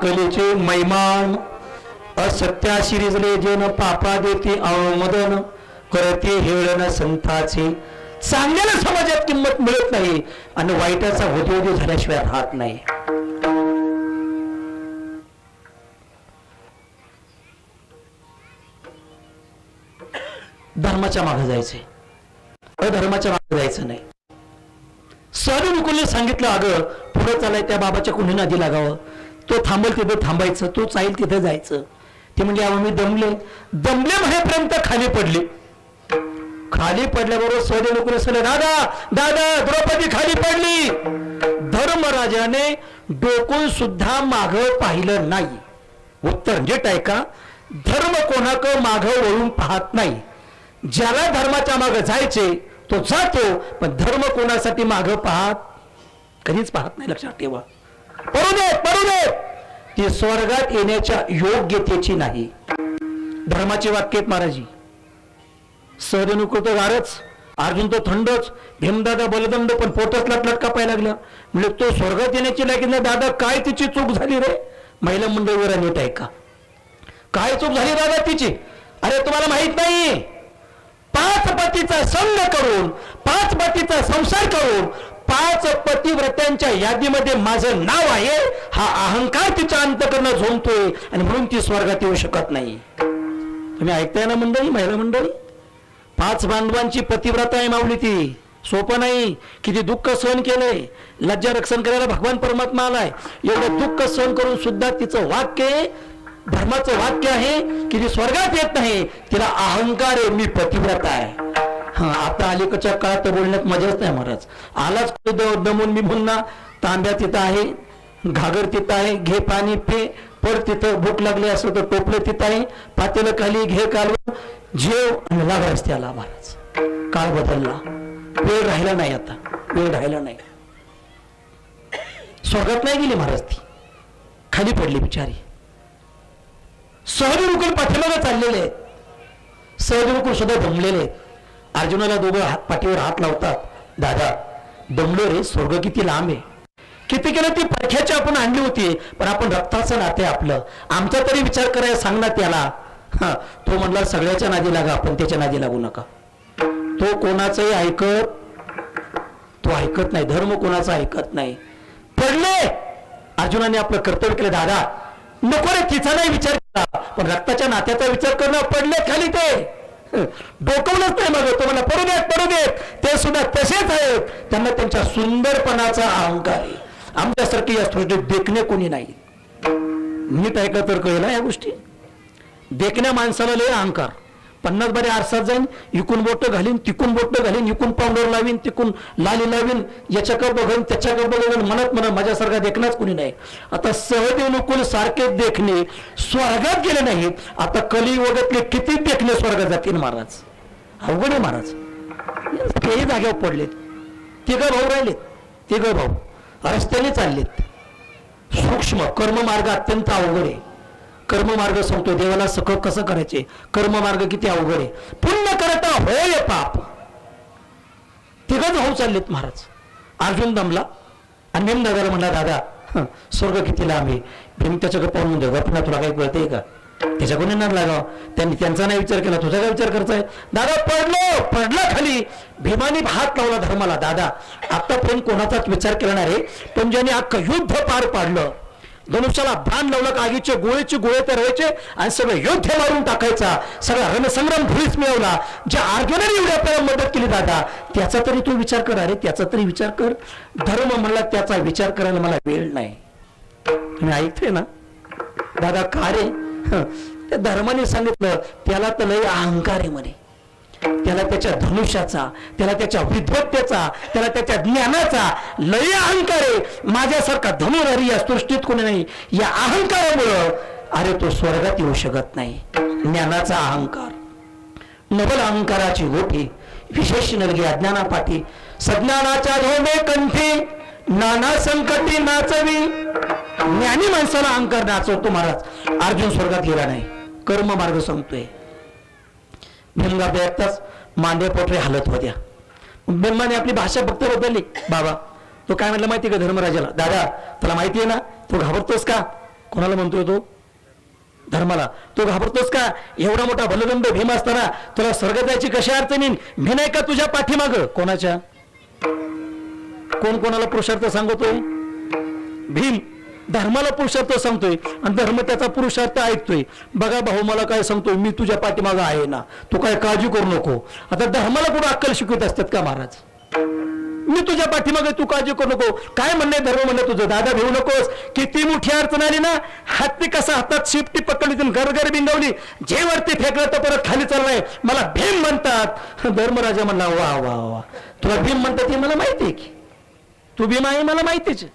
कलेचे मैमान असत्या शिरिजले जेन पापा देते अवमदन करते हेळण संताचे. चांगल्याला समाजात किंमत मिळत नाही आणि वाईटाचा होदोदो झाल्याशिवाय राहत नाही. धर्माच्या मागे जायचे, अधर्माच्या मागे जायचं नाही. सहज सांगितलं, अगं पुढे चालाय त्या बाबाच्या कुणी नादी लागावं, तो थांबल तिथं थांबायचं, तो चाईल तिथं जायचं. ते म्हणजे मी दमले म्हणेपर्यंत खाली पडले. खाली पडल्याबरोबर सहज सांगितलं, दादा दादा द्रौपदी खाली पडली. धर्मराजाने डोकून सुद्धा माग पाहिलं नाही. उत्तर नीट ऐका, धर्म कोणाक माग वळून पाहत नाही. ज्याला धर्माच्या मागे जायचे तो जातो, पण धर्म कोणासाठी माग कधीच पाहत नाही. लक्षात ठेवा. पडू दे ती स्वर्गात येण्याच्या योग्यतेची नाही. धर्माचे वाक्य आहेत महाराजी. सहदेनुकर तो गारच, अर्जुन तो थंडच, भीमदादा बलदंड पण पोटच लटलट कापायला लागला. म्हणजे तो स्वर्गात येण्याची लायकी नाही. दादा काय तिची चूक झाली रे? महिला मंडळीवर नीट ऐका, काय चूक झाली दादा तिची? अरे तुम्हाला माहित नाही, 5 पतीचा संग करून, 5 पतीचा संसार करून, 5 पतिव्रत्यांच्या यादीमध्ये माझं नाव आहे, हा अहंकार तिच्या अंतःकरणात झोंबतोय आणि म्हणून ती स्वर्गात येऊ शकत नाही. तुम्ही ऐकताय ना मंडळी, महिला मंडळी? 5 बांधवांची पतिव्रता आहे माऊली. ती सोपं नाही. किती दुःख सहन केलंय, लज्जा रक्षण करायला भगवान परमात्मा आलाय. एवढं दुःख सहन करून सुद्धा तिचं वाक्य धर्माचं वाक्य आहे की ती स्वर्गात येत नाही. तिला अहंकार आहे, मी पतिव्रता आहे. आता अलीकडच्या काळात बोलण्यात मजाच नाही महाराज. आलाच दमून मी म्हणा, तांब्या तिथं आहे, घागर तिथं आहे, घे पाणी पे, पड तिथं, भूक लागली असं तर टोपलं तिथं आहे, पातेलं खाली घे कालवून, जेव आणि लाग रस्त्याला. महाराज काळ बदलला, वेळ राहिला नाही. आता वेळ राहिला नाही. स्वर्गात नाही गेली महाराज, ती खाली पडली बिचारी. सहज पाठीमागे चाललेले आहेत. सहज सुद्धा दमलेले आहेत. अर्जुनाला दोघं पाठीवर हात लावतात. दादा दमलो रे, स्वर्ग किती लांब आहे. किती केलं ती परख्याची आपण आणली होती, पण आपण रक्ताचं नाते आपलं, आमचा तरी विचार करायला सांग ना त्याला. तो म्हणला सगळ्याच्या नादी लागा, आपण त्याच्या नादी लागू नका. तो कोणाचंही ऐकत नाही. धर्म कोणाचा ऐकत नाही. पडले, अर्जुनाने आपलं कर्तव्य केलं. दादा नको रे, तिचा नाही विचार केला, पण रक्ताच्या नात्याचा विचार करणं. पडले खाली, ते डोकवलंच नाही. मग तो मला पडू देत, ते सुद्धा तसेच आहेत. त्यांना त्यांच्या सुंदरपणाचा अहंकार आहे. आमच्यासारखी या सृष्टीत देखणे कोणी नाही. नीट ऐकलं तर कळलं या गोष्टी. देखण्या माणसाला लय अहंकार, 50 बारे आरसात जाईन, इकून बोटं घालीन, तिकून बोटं घालीन, इकून पावडर लावीन, तिकून लाली लावीन, याच्याकडे बघून त्याच्याकडे बघून म्हणत माझ्यासारखा देखणाच कोणी नाही. आता सहदेवनुकूल सारखे देखणे स्वर्गात गेले नाहीत, आता कलियुगातले किती देखणे स्वर्गात जातील महाराज. अवघड आहे महाराज. तेही जाग्यावर पडलेत. तिघ भाऊ राहिलेत, तिघ भाऊ रस्त्याने चाललेत. सूक्ष्म कर्ममार्ग अत्यंत अवघड आहे. कर्ममार्ग सांगतो देवाला सखळ कसं करायचे. कर्ममार्ग किती अवघड आहे. पुण्य करता होय पाप. तिघच भाऊ चाललेत महाराज. अर्जुन दमला आणि भीम दादाला म्हणला, दादा स्वर्ग किती लांब आहे. भीम त्याच्याकडे पाहून म्हणतो, बापना तुला काही कळतंय का. त्याच्याकडून येणार लागाव. त्यांनी त्यांचा नाही विचार केला, तुझा काय विचार करताय. दादा पडला खाली. भीमाने हात लावला धर्माला. दादा आतापर्यंत कोणाचाच विचार केला नाही रे, पण ज्याने अख्खं युद्ध पार पाडलं, धनुष्याला बाण लावलं, आगीचे गोळे तर व्हायचे आणि सगळं युद्ध मारून टाकायचा, सगळा रणसंग्राम धुळीच मिळवला. ज्या अर्जुनाने एवढी आपल्याला मदत केली दादा, त्याचा तरी तू विचार कर. अरे त्याचा तरी विचार कर. धर्म म्हणला त्याचा विचार करायला मला वेळ नाही. तुम्ही ऐकतोय ना दादा. का रे. त्या धर्माने सांगितलं त्याला तर लय अहंकार आहे म्हणे. त्याला त्याच्या धनुष्याचा, त्याला त्याच्या विद्वत्तेचा, त्याला त्याच्या ज्ञानाचा लय अहंकार आहे. माझ्यासारखा धनुर्धारी या सृष्टीत कोणी नाही. या अहंकारामुळं अरे तो स्वर्गात येऊ शकत नाही. ज्ञानाचा अहंकार, नवल अहंकाराची गोठी, विशेष नलगी अज्ञाना पाठी, सज्ञानाच्या धोमे कंठी, नाना संकटी नाचवी. ज्ञानी माणसाला अहंकार नाचवतो महाराज. अर्जुन स्वर्गात गेला नाही. कर्म मार्ग सांगतोय. भीमला एकताच मांडे पोटरे हालत होत्या. भीमाने आपली भाषा फक्त बदलली. बाबा तो काय म्हटलं माहिती का धर्मराजाला, दादा तुला माहिती आहे ना तू घाबरतोस का. कोणाला म्हणतोय तो. धर्माला. तो घाबरतोस का. एवढा मोठा बलदंड भीम असताना तुला स्वर्गात जायची कशा अडचणी. मी नाही का तुझ्या पाठीमाग. कोणाच्या. कोण कोणाला पुरुषार्थ सांगतोय. भीम धर्माला पुरुषार्थ सांगतोय आणि धर्म त्याचा पुरुषार्थ ऐकतोय. बघा भाऊ मला काय सांगतोय, मी तुझ्या पाठीमागं आहे ना, तू काय काळजी करू नको. आता धर्माला कुठं अक्कल शिकवत असतात का महाराज. मी तुझ्या पाठीमागे, तू काळजी करू नको. काय म्हणणे धर्म म्हणणं तुझं. दादा भिवू नकोस. किती मोठी अडचण आली ना, हत्ती कसा हातात शिपटी पकडली, घर बिंगवली, जे वरती फेकलं तर परत खाली चाललाय, मला भीम म्हणतात. धर्मराजा म्हणला वा वा वा, तुला भीम म्हणतात हे मला माहिती आहे की, तू भीम आहे मला माहितीच.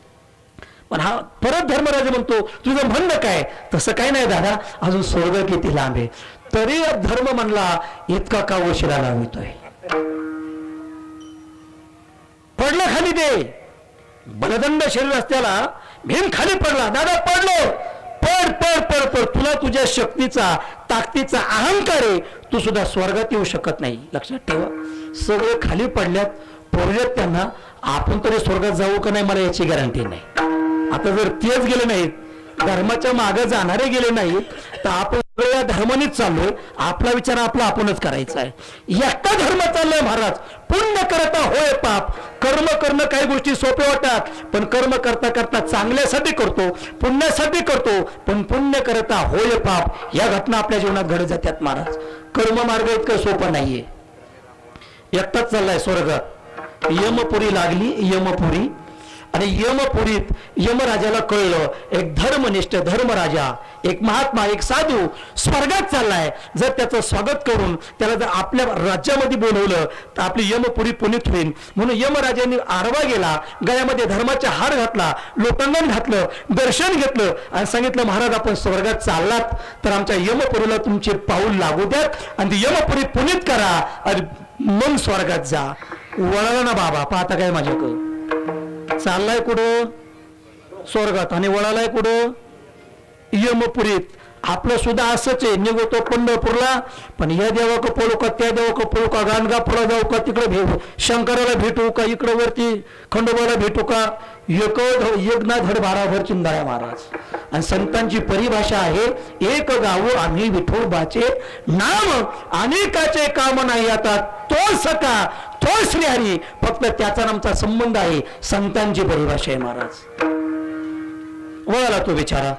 पण हा परत धर्मराज म्हणतो तुझं म्हणणं काय. तसं काय नाही दादा, अजून स्वर्ग किती लांब आहे. तरी धर्म म्हणला इतका का उशिरा लावतोय. पडलं खाली ते बलदंड शरीर असल्याला भीम खाली पडला. दादा पडलो. पड पड पड पड. तुला तुझ्या शक्तीचा ताकदीचा अहंकार आहे, तू सुद्धा स्वर्गात येऊ शकत नाही. लक्षात ठेवा. सगळे खाली पडल्यात, पोरल्यात त्यांना. आपण तरी स्वर्गात जाऊ का नाही मला याची गॅरंटी नाही. आता जर तेच गेले नाहीत, धर्माच्या मागे जाणारे गेले नाहीत, तर आपण सगळ्या धर्मानेच चाललोय. आपला विचार आपणच करायचा आहे. एकटा धर्म चाललाय महाराज. पुण्य करता होय पाप. कर्म करणं काही गोष्टी सोपे वाटतात, पण कर्म करता करता चांगल्यासाठी करतो, पुण्यासाठी करतो, पण पुण्य करता होय पाप. या घटना आपल्या जीवनात घडत जातात महाराज. कर्म मार्ग इतकं सोपं नाहीये. एकटाच चाललाय स्वर्गात. यमपुरी लागली. यमपुरी आणि यमपुरीत यमराजाला कळलं एक धर्मनिष्ठ धर्मराजा, एक महात्मा, एक साधू स्वर्गात चाललाय. जर त्याचं स्वागत करून त्याला जर आपल्या राज्यामध्ये बोलवलं तर आपली यमपुरी पुनीत होईल. म्हणून यमराजांनी आरवा गेला, गळ्यामध्ये धर्माचा हार घातला, लोटांगण घातलं, दर्शन घेतलं आणि सांगितलं महाराज आपण स्वर्गात चाललात तर आमच्या यमपुरीला तुमचे पाऊल लागू द्यात आणि ती यमपुरी पुनीत करा आणि मग स्वर्गात जा. वळाला ना बाबा. पाहता काय माझ्याकडं. चाललाय कुठं स्वर्गात आणि वळालाय कुठं यमपुरीत. आपलं सुद्धा असंच आहे. निघतो पंढरपूरला, पण या देवाक पळू का त्या देवाक पळू का, गाणगापूरला जाऊ का, तिकडे भेटू शंकराला भेटू का, इकडे वरती खंडोबाला भेटू का. एक ना धड भाराभर चिंदाळ्या महाराज. आणि संतांची परिभाषा आहे एक गावो आम्ही विठोबाचे नाम, अनेकाचे काम नाही आता तो सका तो श्रीहरी. फक्त त्याचा आमचा संबंध आहे. संतांची परिभाषा आहे महाराज. वळाला तो बिचारा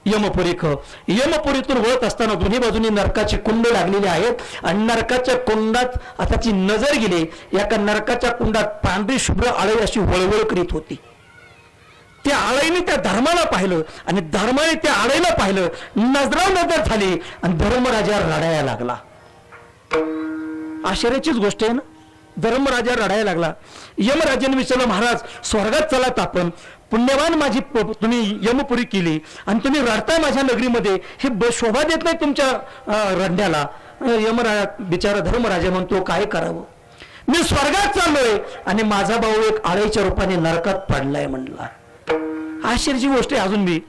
यमपुरीतून वळत असताना दोन्ही बाजूनी नरकाची कुंड लागलेली आहेत आणि नरकाच्या कुंडात आताची नजर गेली. एका नरकाच्या कुंडात पांढरी शुभ्र आळी अशी वळवळ करीत होती त्या आळईने त्या धर्माला पाहिलं आणि धर्माने त्या आळईला पाहिलं, नजर झाली आणि धर्मराजा रडायला लागला. आश्चर्याचीच गोष्ट आहे ना. धर्मराजा रडायला लागला. यमराजाने विचारलं, महाराज स्वर्गात चलात आपण, पुण्यवान माझी तुम्ही यमपुरी केली आणि तुम्ही रडताय माझ्या नगरीमध्ये, हे शोभा देत नाही तुमच्या रडण्याला. यमराजा बिचारा धर्मराजा म्हणतो, काय करावं, मी स्वर्गात चाललोय आणि माझा भाऊ एक आळईच्या रूपाने नरकात पडलाय म्हणला. आश्चर्याची गोष्ट आहे. अजून मी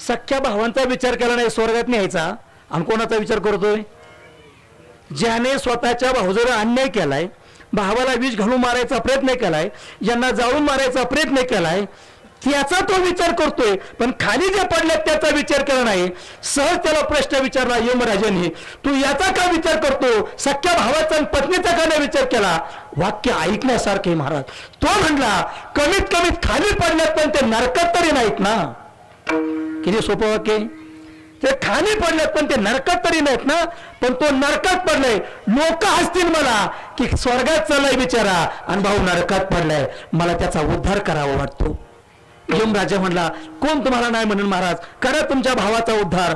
सख्या भावांचा विचार केला नाही स्वर्गात न्यायचा, आणि कोणाचा विचार करतोय? ज्याने स्वतःच्या भाऊजोर अन्याय केलाय, भावाला विष घालून मारायचा प्रयत्न केलाय, यांना जाळून मारायचा प्रयत्न केलाय, त्याचा तो विचार करतोय. पण खाली जे पडले त्याचा विचार केला नाही. सहज त्याला प्रश्न विचारला यमराजाने, तू याचा का विचार करतो, सख्या भावाचा आणि पत्नीचा का नाही विचार केला? वाक्य ऐकण्यासारखे महाराज. तो म्हणला, कमीत कमीत खाली पडल्यात पण ते नरकात तरी नाहीत ना. किती सोपं वाक्य. ते खाली पडलेत पण ते नरकात तरी नाहीत ना. पण तो नरकात पडलाय, लोक हसतील मला की स्वर्गात चाललाय बिचारा आणि भाऊ नरकात पडलाय, मला त्याचा उद्धार करावा वाटतो. यमराजा म्हणला, कोण तुम्हाला नाही म्हणून महाराज, करा तुमच्या भावाचा उद्धार.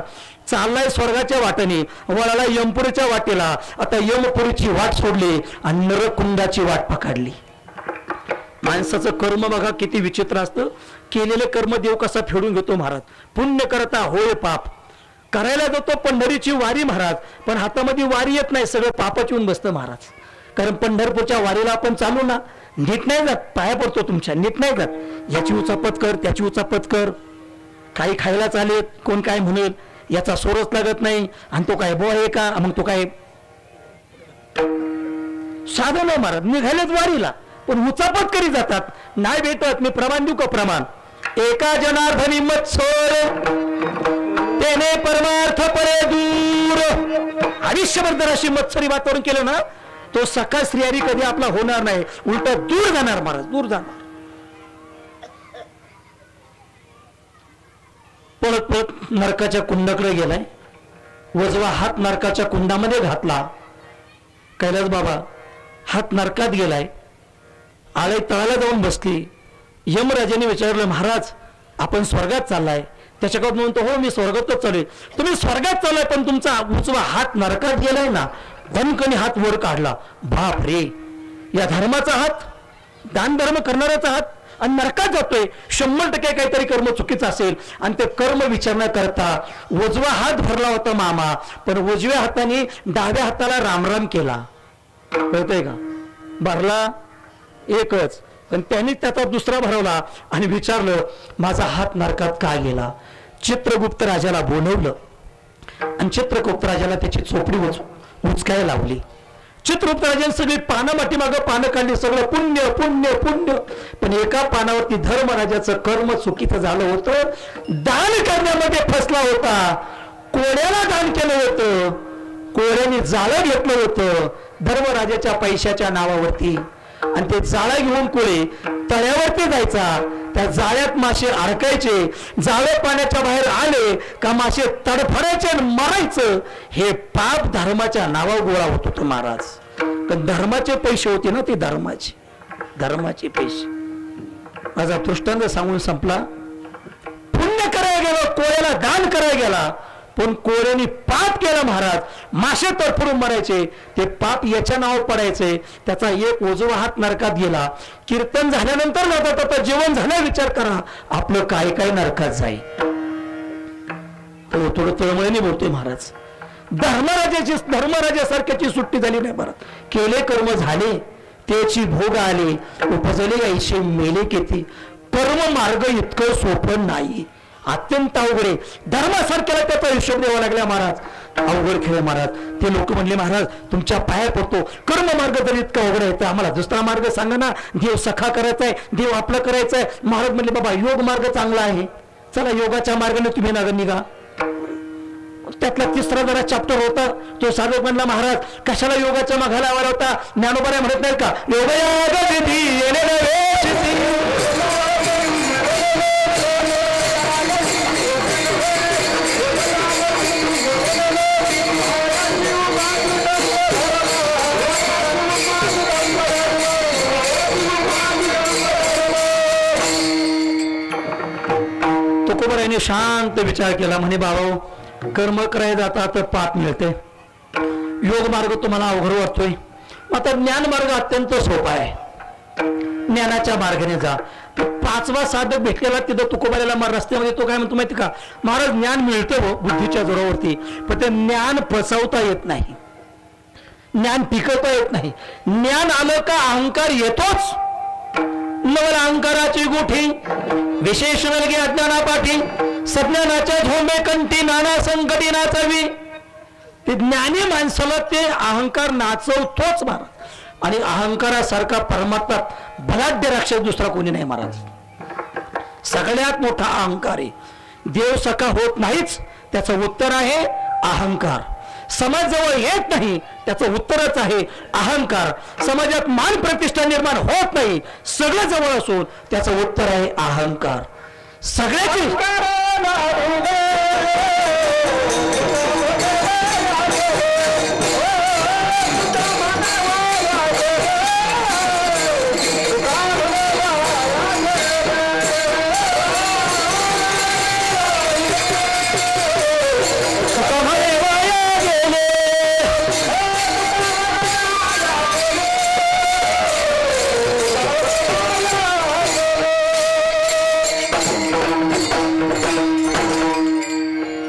चाललाय स्वर्गाच्या वाटेने, वळाला यमपुरीच्या वाटेला. आता यमपुरीची वाट सोडली आणि नरकुंडाची वाट पकडली. माणसाचं कर्म बघा किती विचित्र असतं. केलेले कर्म देव कसा फेडून घेतो महाराज. पुण्य करता होय पाप. करायला जातो पंढरीची वारी महाराज, पण हातामध्ये वारी येत नाही, सगळं पापच येऊन बसतं महाराज. कारण पंढरपूरच्या वारीला आपण चालू ना, नीट नाही जात, पाया पडतो तुमच्या, नीट नाही जात. याची उचापत कर, त्याची उचापत कर, काही खायला चालेल, कोण काय म्हणेल याचा सोरच लागत नाही. आणि तो काय बो आहे का, मग तो काय साधं नाही महाराज. निघालेच वारीला पण उचापत करी जातात. नाही भेटत. मी प्रमाण देऊ का प्रमाण? एका जनार्दनी मत्सर तेने परमार्थ परे दूर. आयुष्यभर जर अशी मत्सरी वातावरण केलं ना, तो सकाळ स्त्रियारी कधी आपला होणार नाही, उलट दूर जाणार महाराज, दूर जाणार. पळत पळत नरकाच्या कुंडाकडे गेलाय. उजवा हात नरकाच्या कुंडामध्ये घातला. कैलास बाबा हात नरकात गेलाय. आळे तळाला जाऊन बसली. यमराजाने विचारलं, महाराज आपण स्वर्गात चाललाय? त्याच्याकडून म्हणतो, हो मी स्वर्गातच चाललोय. तुम्ही स्वर्गात चाललाय पण तुमचा उजवा हात नरकात गेलाय ना. धनकणी हात वर काढला. बाप रे, या धर्माचा हात, दान धर्म करणाऱ्याचा हात आणि नरकात जातोय. 100% काहीतरी कर्म चुकीचं असेल. आणि ते कर्म विचारण्याकरता उजवा हात भरला होता मामा, पण उजव्या हाताने डाव्या हाताला रामराम केला. कळतंय का? भरला एकच, पण त्यांनी त्याचा दुसरा भरवला आणि विचारलं, माझा हात नरकात का गेला? चित्रगुप्त राजाला बोलवलं आणि चित्रगुप्त राजाला त्याची चोपडी उचकायला लावली. चित्रगुप्त राजाने सगळी पानं पाठीमागं पानं काढली, सगळं पुण्य पुण्य पुण्य. पण एका पानावरती धर्मराजाचं कर्म चुकीचं झालं होतं. दान करण्यामध्ये फसला होता. कोड्याला दान केलं होतं, कोड्याने जाळं घेतलं होतं धर्मराजाच्या पैशाच्या नावावरती. आणि ते जाळं घेऊन कोळे तळ्यावरती जायचा, त्या जाळ्यात मासे अडकायचे. जाळं पाण्याच्या बाहेर आले का मासे तडफडायचे आणि मारायचं. हे पाप धर्माच्या नावावर गोळा होत होतं महाराज. पण धर्माचे पैसे होते ना, ते धर्माचे पैसे. माझा दृष्टांत सांगून संपला. पुण्य करायला गेला, कोळ्याला दान करायला गेला, पण कोळ्याने पाप केलं महाराज. मासे तडफडून मारायचे, ते पाप याच्या नावावर पडायचे. त्याचा एक उजवा हात नरकात गेला. कीर्तन झाल्यानंतर जातात, आता जेवण झाल्यावर विचार करा आपलं काय काय नरकात जाईल. थोडं तळमळीने बोलतोय महाराज. धर्मराजासारख्याची सुट्टी झाली नाही महाराज. केले कर्म झाले, त्याची भोग आले, उपजले ऐशे मेले किती. कर्म मार्ग इतकं सोपं नाही, अत्यंत अवघड. धर्मासारख्याला त्याचा हिशोब द्यावा लागला महाराज. अवघड खेळ महाराज. ते लोक म्हणले, महाराज तुमच्या पाया पडतो, कर्म मार्ग जर इतका अवघड आहे तर आम्हाला दुसरा मार्ग सांगा ना. देव सखा करायचा आहे, देव आपलं करायचं आहे. महाराज म्हणले, बाबा योग मार्ग चांगला आहे, चला योगाच्या मार्गाने तुम्ही निघा. त्यातला तिसरा जरा चॅप्टर होता, तो साधक म्हणला, महाराज कशाला योगाच्या मागायला आवार होता? ज्ञानोबा म्हणत नाही का, त्याने शांत विचार केला. म्हणे बाबा, कर्म करायला जाता तर पाप मिळते, योग मार्ग तुम्हाला अवघड वाटतोय, आता ज्ञान मार्ग अत्यंत सोपा आहे, ज्ञानाच्या मार्गाने जा. पाचवा साधक भेटलेला तिथं तुकोबाऱ्याला मार रस्त्यामध्ये तो काय म्हणतो माहिती का, महाराज ज्ञान मिळतं बुद्धीच्या जोरावरती, पण ते ज्ञान पचवता येत नाही, ज्ञान पिकवता येत नाही. ज्ञान आलं का अहंकार येतोच. नवल अहंकाराची गोठी विशेष नलगे अज्ञानापाठी, सज्ञानाच्या झोंबे कंठी नाना संकटी नाचावी. ते ज्ञानी माणसाला ते अहंकार नाचवतोच महाराज. आणि अहंकारासारखा परमात्म्यात बलाढ्य राक्षस दुसरा कोणी नाही महाराज. सगळ्यात मोठा अहंकार आहे. देव सखा होत नाहीच, त्याचं उत्तर आहे अहंकार. समाज जवळ येत नाही, त्याचं उत्तरच आहे अहंकार. समाजात मान प्रतिष्ठा निर्माण होत नाही, सगळं जवळ असून त्याचं उत्तर आहे अहंकार. सगळ्याची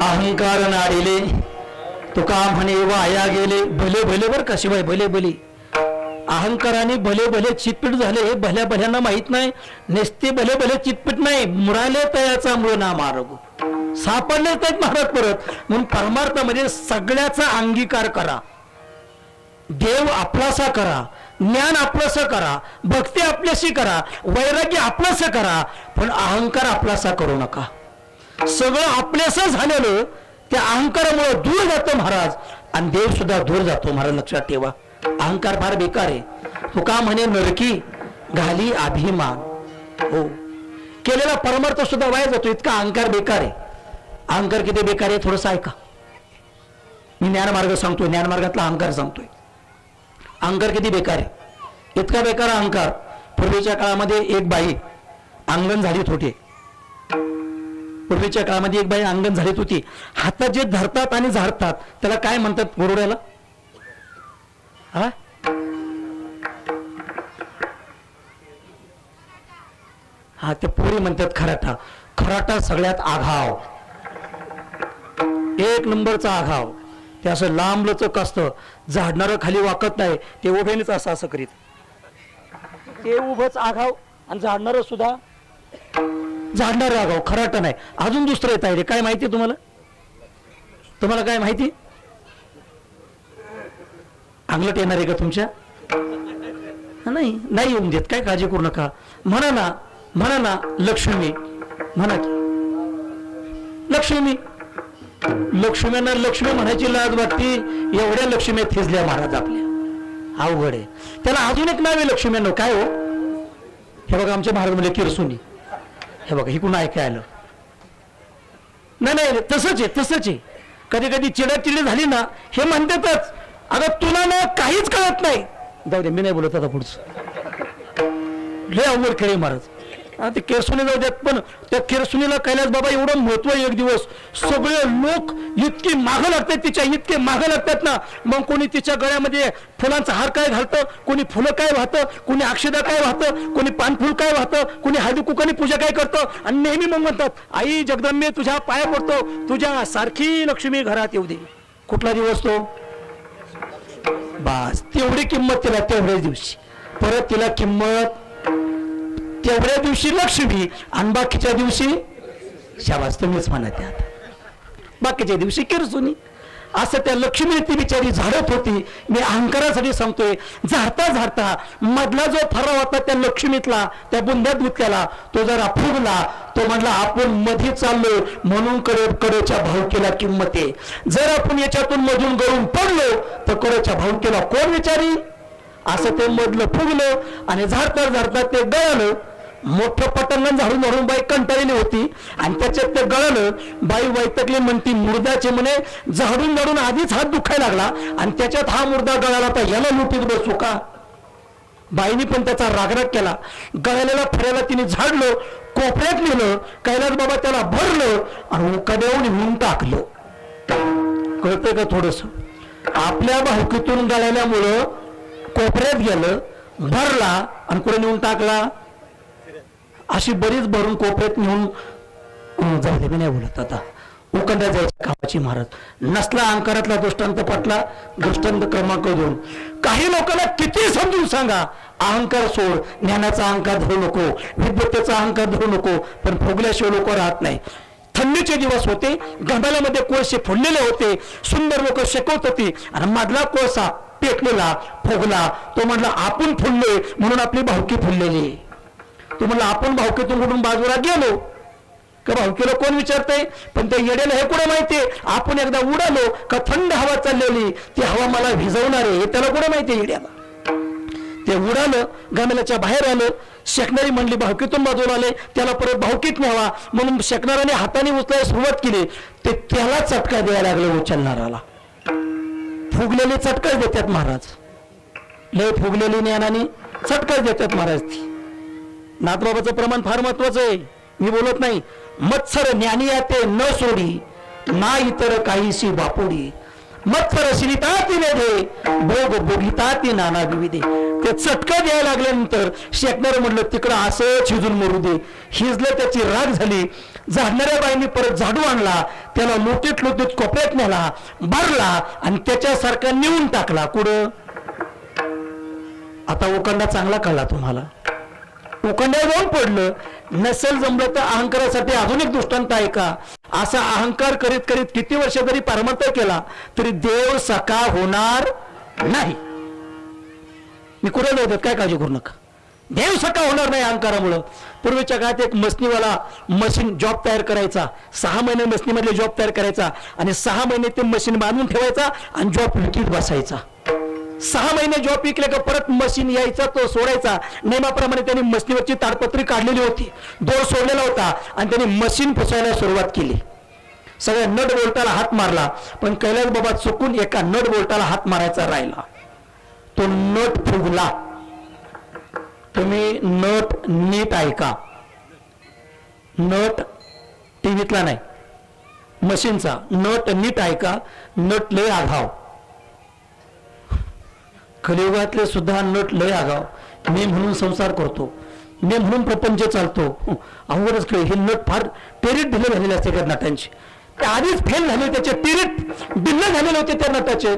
अहंकार नाडिले तुका म्हणे वाया गेले. भले भले बर का शिवाय, भले भले अहंकाराने भले भले चितपीट झाले. हे भल्या भल्यांना माहित नाही, नेसते भले भले चितपीट नाही, मुराले तयाचा मूळ ना मार्ग सापडले आहेत महाराज परत. म्हणून परमार्थामध्ये सगळ्याचा अंगीकार करा. देव आपलासा करा, ज्ञान आपलंसं करा, भक्ती आपल्याशी करा, वैराग्य आपलंसं करा, पण अहंकार आपलासा करू नका. सगळं आपल्यास झालेलं त्या अहंकारामुळे दूर जातो महाराज, आणि देव सुद्धा दूर जातो महाराज. लक्षात ठेवा, अहंकार फार बेकार आहे. तुका म्हणे नरकी घाली अभिमान. हो, केलेला परमार्थ सुद्धा वाया जातो, इतका अहंकार बेकार आहे. अहंकार किती बेकार आहे थोडंसं ऐका. मी ज्ञानमार्ग सांगतोय, ज्ञानमार्गातला अहंकार सांगतोय. अहंकार किती बेकार आहे, इतका बेकार अहंकार. पूर्वीच्या काळामध्ये एक बाई अंगण झाडीत होती. पूर्वीच्या काळामध्ये एक बाई अंगण झाडीत होती. हातात जे धरतात आणि झाडतात त्याला काय म्हणतात गोरड्याला? हा, ते पोरी म्हणतात खराटा. खराटा सगळ्यात आघाव, एक नंबरचा आघाव. ते असं लांब लचक असतं, झाडणारं खाली वाकत नाही, ते उभेनेच असं असं करीत. ते उभंच आघाव आणि झाडणारं सुद्धा झाडणार आगाव. खराटा नाही. अजून दुसरं येत आहे, काय माहिती तुम्हाला? तुम्हाला काय माहिती? अंगलट येणार आहे का तुमच्या? नाही, नाही येऊन देत, काय काळजी करू नका. म्हणा ना, म्हणा ना लक्ष्मी, म्हणा की लक्ष्मी. लक्ष्म्यांना लक्ष्मी म्हणायची लाज वाटते, एवढ्या लक्ष्मी थिजल्या महाराज आपल्या. अवघड आहे. त्याला अजून एक नाव आहे लक्ष्म्यांना. काय हो? हे बघा आमच्या महाराज म्हणजे किरसुनी. हे बघा, ही कुणा ऐकायला नाही. नाही, तसंच आहे, तसंच आहे. कधी कधी चिडाचिडी झाली ना, हे म्हणतातच, अगं तुला ना काहीच कळत नाही. जाऊ दे, मी नाही बोलत आता पुढचं. लय अवघड खेळ महाराज. ते केरसुनी जाऊ द्यात, पण त्या केरसुनीला कैलास बाबा एवढं महत्व. एक दिवस सगळे लोक इतके मागं लागतात तिच्या, इतके मागं लागतात ना. मग कोणी तिच्या गळ्यामध्ये फुलांचा हार काय घालतं, कोणी फुलं काय वाहतं, कोणी अक्षदा काय वाहतं, कोणी पानफुल काय वाहतं, कोणी हळदी कुंकाने पूजा काय करतं. आणि नेहमी मग म्हणतात, आई जगदंबे तुझ्या पाया पडतो, तुझ्या सारखी लक्ष्मी घरात येऊ दे. कुठला दिवस तो? बस तेवढी किंमत तिला तेवढ्याच दिवशी. परत तिला किंमत तेवढ्या दिवशी लक्ष्मी, आणि बाकीच्या दिवशी शाबास तुम्हीच म्हणा, त्यात बाकीच्या दिवशी किरसुनी. असं त्या लक्ष्मी ती बिचारी झाडत होती. मी अहंकारासाठी सांगतोय, झाडता झाडता मधला जो फराव होता त्या लक्ष्मीतला, त्या बुंद्यात गुतलेला, तो जरा फुगला. तो म्हटला आपण मध्ये चाललो म्हणून कडेच्या भावकीला किंमत आहे. जर आपण याच्यातून मधून गळून पडलो तर कडेच्या भावकीला कोण विचारी. असं ते मधलं फुगलं आणि झाडता झाडता ते गळालं. मोठं पटंगण झाडून झाडून बाई कंटाळलेली होती, आणि त्याच्यात ते गळालं. बाई वैतकली म्हणती मुर्दाचे म्हणे, झाडून झाडून आधीच हात दुखायला लागला, आणि त्याच्यात हा मुर्दा गळाला, तर याला लुटीत बसू का? बाईनी पण त्याचा रागराग केला. गळालेला फिरायला तिने झाडलं, कोपऱ्यात नेलं. कैलास बाबा त्याला भरलं आणि उकाड्यावर नेऊन टाकलं. कळतंय का थोडस? आपल्या भावकीतून गळाल्यामुळं कोपऱ्यात गेलं, भरला आणि कुठे नेऊन टाकला. अशी बरीच भरून कोपऱ्यात नेऊन जाऊ दे, मी नाही बोलत आता. उकंड्या जायच्या कामाची महाराज. नसला अहंकारातला दृष्टांत पटला. दृष्टांत क्रमांक 2. काही लोकांना किती समजून सांगा, अहंकार सोड, ज्ञानाचा अहंकार धरू नको, विद्वत्तेचा अहंकार धरू नको, पण फुगल्याशिवाय लोक राहत नाही. थंडीचे दिवस होते, गंधाल्यामध्ये कोळसे फोडलेले होते, सुंदर लोक शेकवत होती आणि मधला कोळसा पेटलेला, फुगला. तो म्हणला आपण फुललोय म्हणून आपली भावकी फुललेली. तो म्हणला आपण भावकीतून कुठून बाजूला गेलो का भावकीला कोण विचारतंय? पण त्या येड्याला हे कुठे माहितीये आपण एकदा उडालो का थंड हवा चाललेली ती हवा मला भिजवणार आहे, हे त्याला कुठे माहितीये येड्याला. ते उडालं, गमेल्याच्या बाहेर आलं. शेकणारी म्हणली भावकीतून बाजूला आले, त्याला परत भावकीत न्यावा म्हणून शेकणाऱ्याने हाताने उचलायला सुरुवात केली. ते त्याला चटका द्यायला लागले उचलणाराला. फुगलेले चटकाच देतात महाराज, लय फुगलेली ज्ञानाने चटकाच देतात महाराज. ती नाथबाबाचं प्रमाण फार महत्वाचं आहे, मी बोलत नाही. मत्सर ज्ञानी याते न सोडी, ना इतर काहीशी बापोडी. मत्सर शिरिताती वेधे, भोग भोगिताती नाना विविधे. ते चटका द्यायला लागल्यानंतर शेकणार म्हटलं तिकडं असं शिजून मरू दे. हिजलं, त्याची राग झाली. झाडणाऱ्या बाईंनी परत झाडू आणला, त्याला लोटीत लोटीत कोपऱ्यात नेला, भरला आणि त्याच्यासारखा नेऊन टाकला. कुठं? आता उकंडा चांगला कळला तुम्हाला. उकंड्यावर जाऊन पडलं. नसेल जमलं तर अहंकारासाठी अजून एक दृष्टांत आहे का? असा अहंकार करीत करीत किती वर्ष जरी परमार्थ केला तरी देव सखा होणार नाही. मी कुठे जाऊ देत, काय काळजी करू नका. देव सखा होणार नाही अहंकारामुळं. पूर्वीच्या काळात एक मशनीवाला मशीन जॉब तयार करायचा, 6 महिने मशीनमधले जॉब तयार करायचा आणि 6 महिने ते मशीन बांधून ठेवायचा आणि जॉब विकीत बसायचा. 6 महिने जॉब विकले का परत मशीन यायचा, तो सोडायचा. नेमाप्रमाणे त्यांनी मशीनवरची ताडपत्री काढलेली होती, दोर सोडलेला होता आणि त्यांनी मशीन पुसायला सुरुवात केली. सगळ्या नट बोल्टाला हात मारला, पण कैलास बाबा चुकून एका नट बोल्टाला हात मारायचा राहिला. तो नट फुगला. तुम्ही नट नीट ऐका. नट टीव्हीतला नाही, मशीनचा नट नीट ऐका. नट लय आघाव. कलियुगातले सुद्धा नट लय आगाव. मी म्हणून संसार करतो, मी म्हणून प्रपंच चालतो. अवघडच खेळ. हे नट फार टेरिट ढिले झालेले असते त्या नटांचे. ते आधीच फेल झाले, त्याचे टेरिट ढिल्ले झालेले होते त्या नटाचे.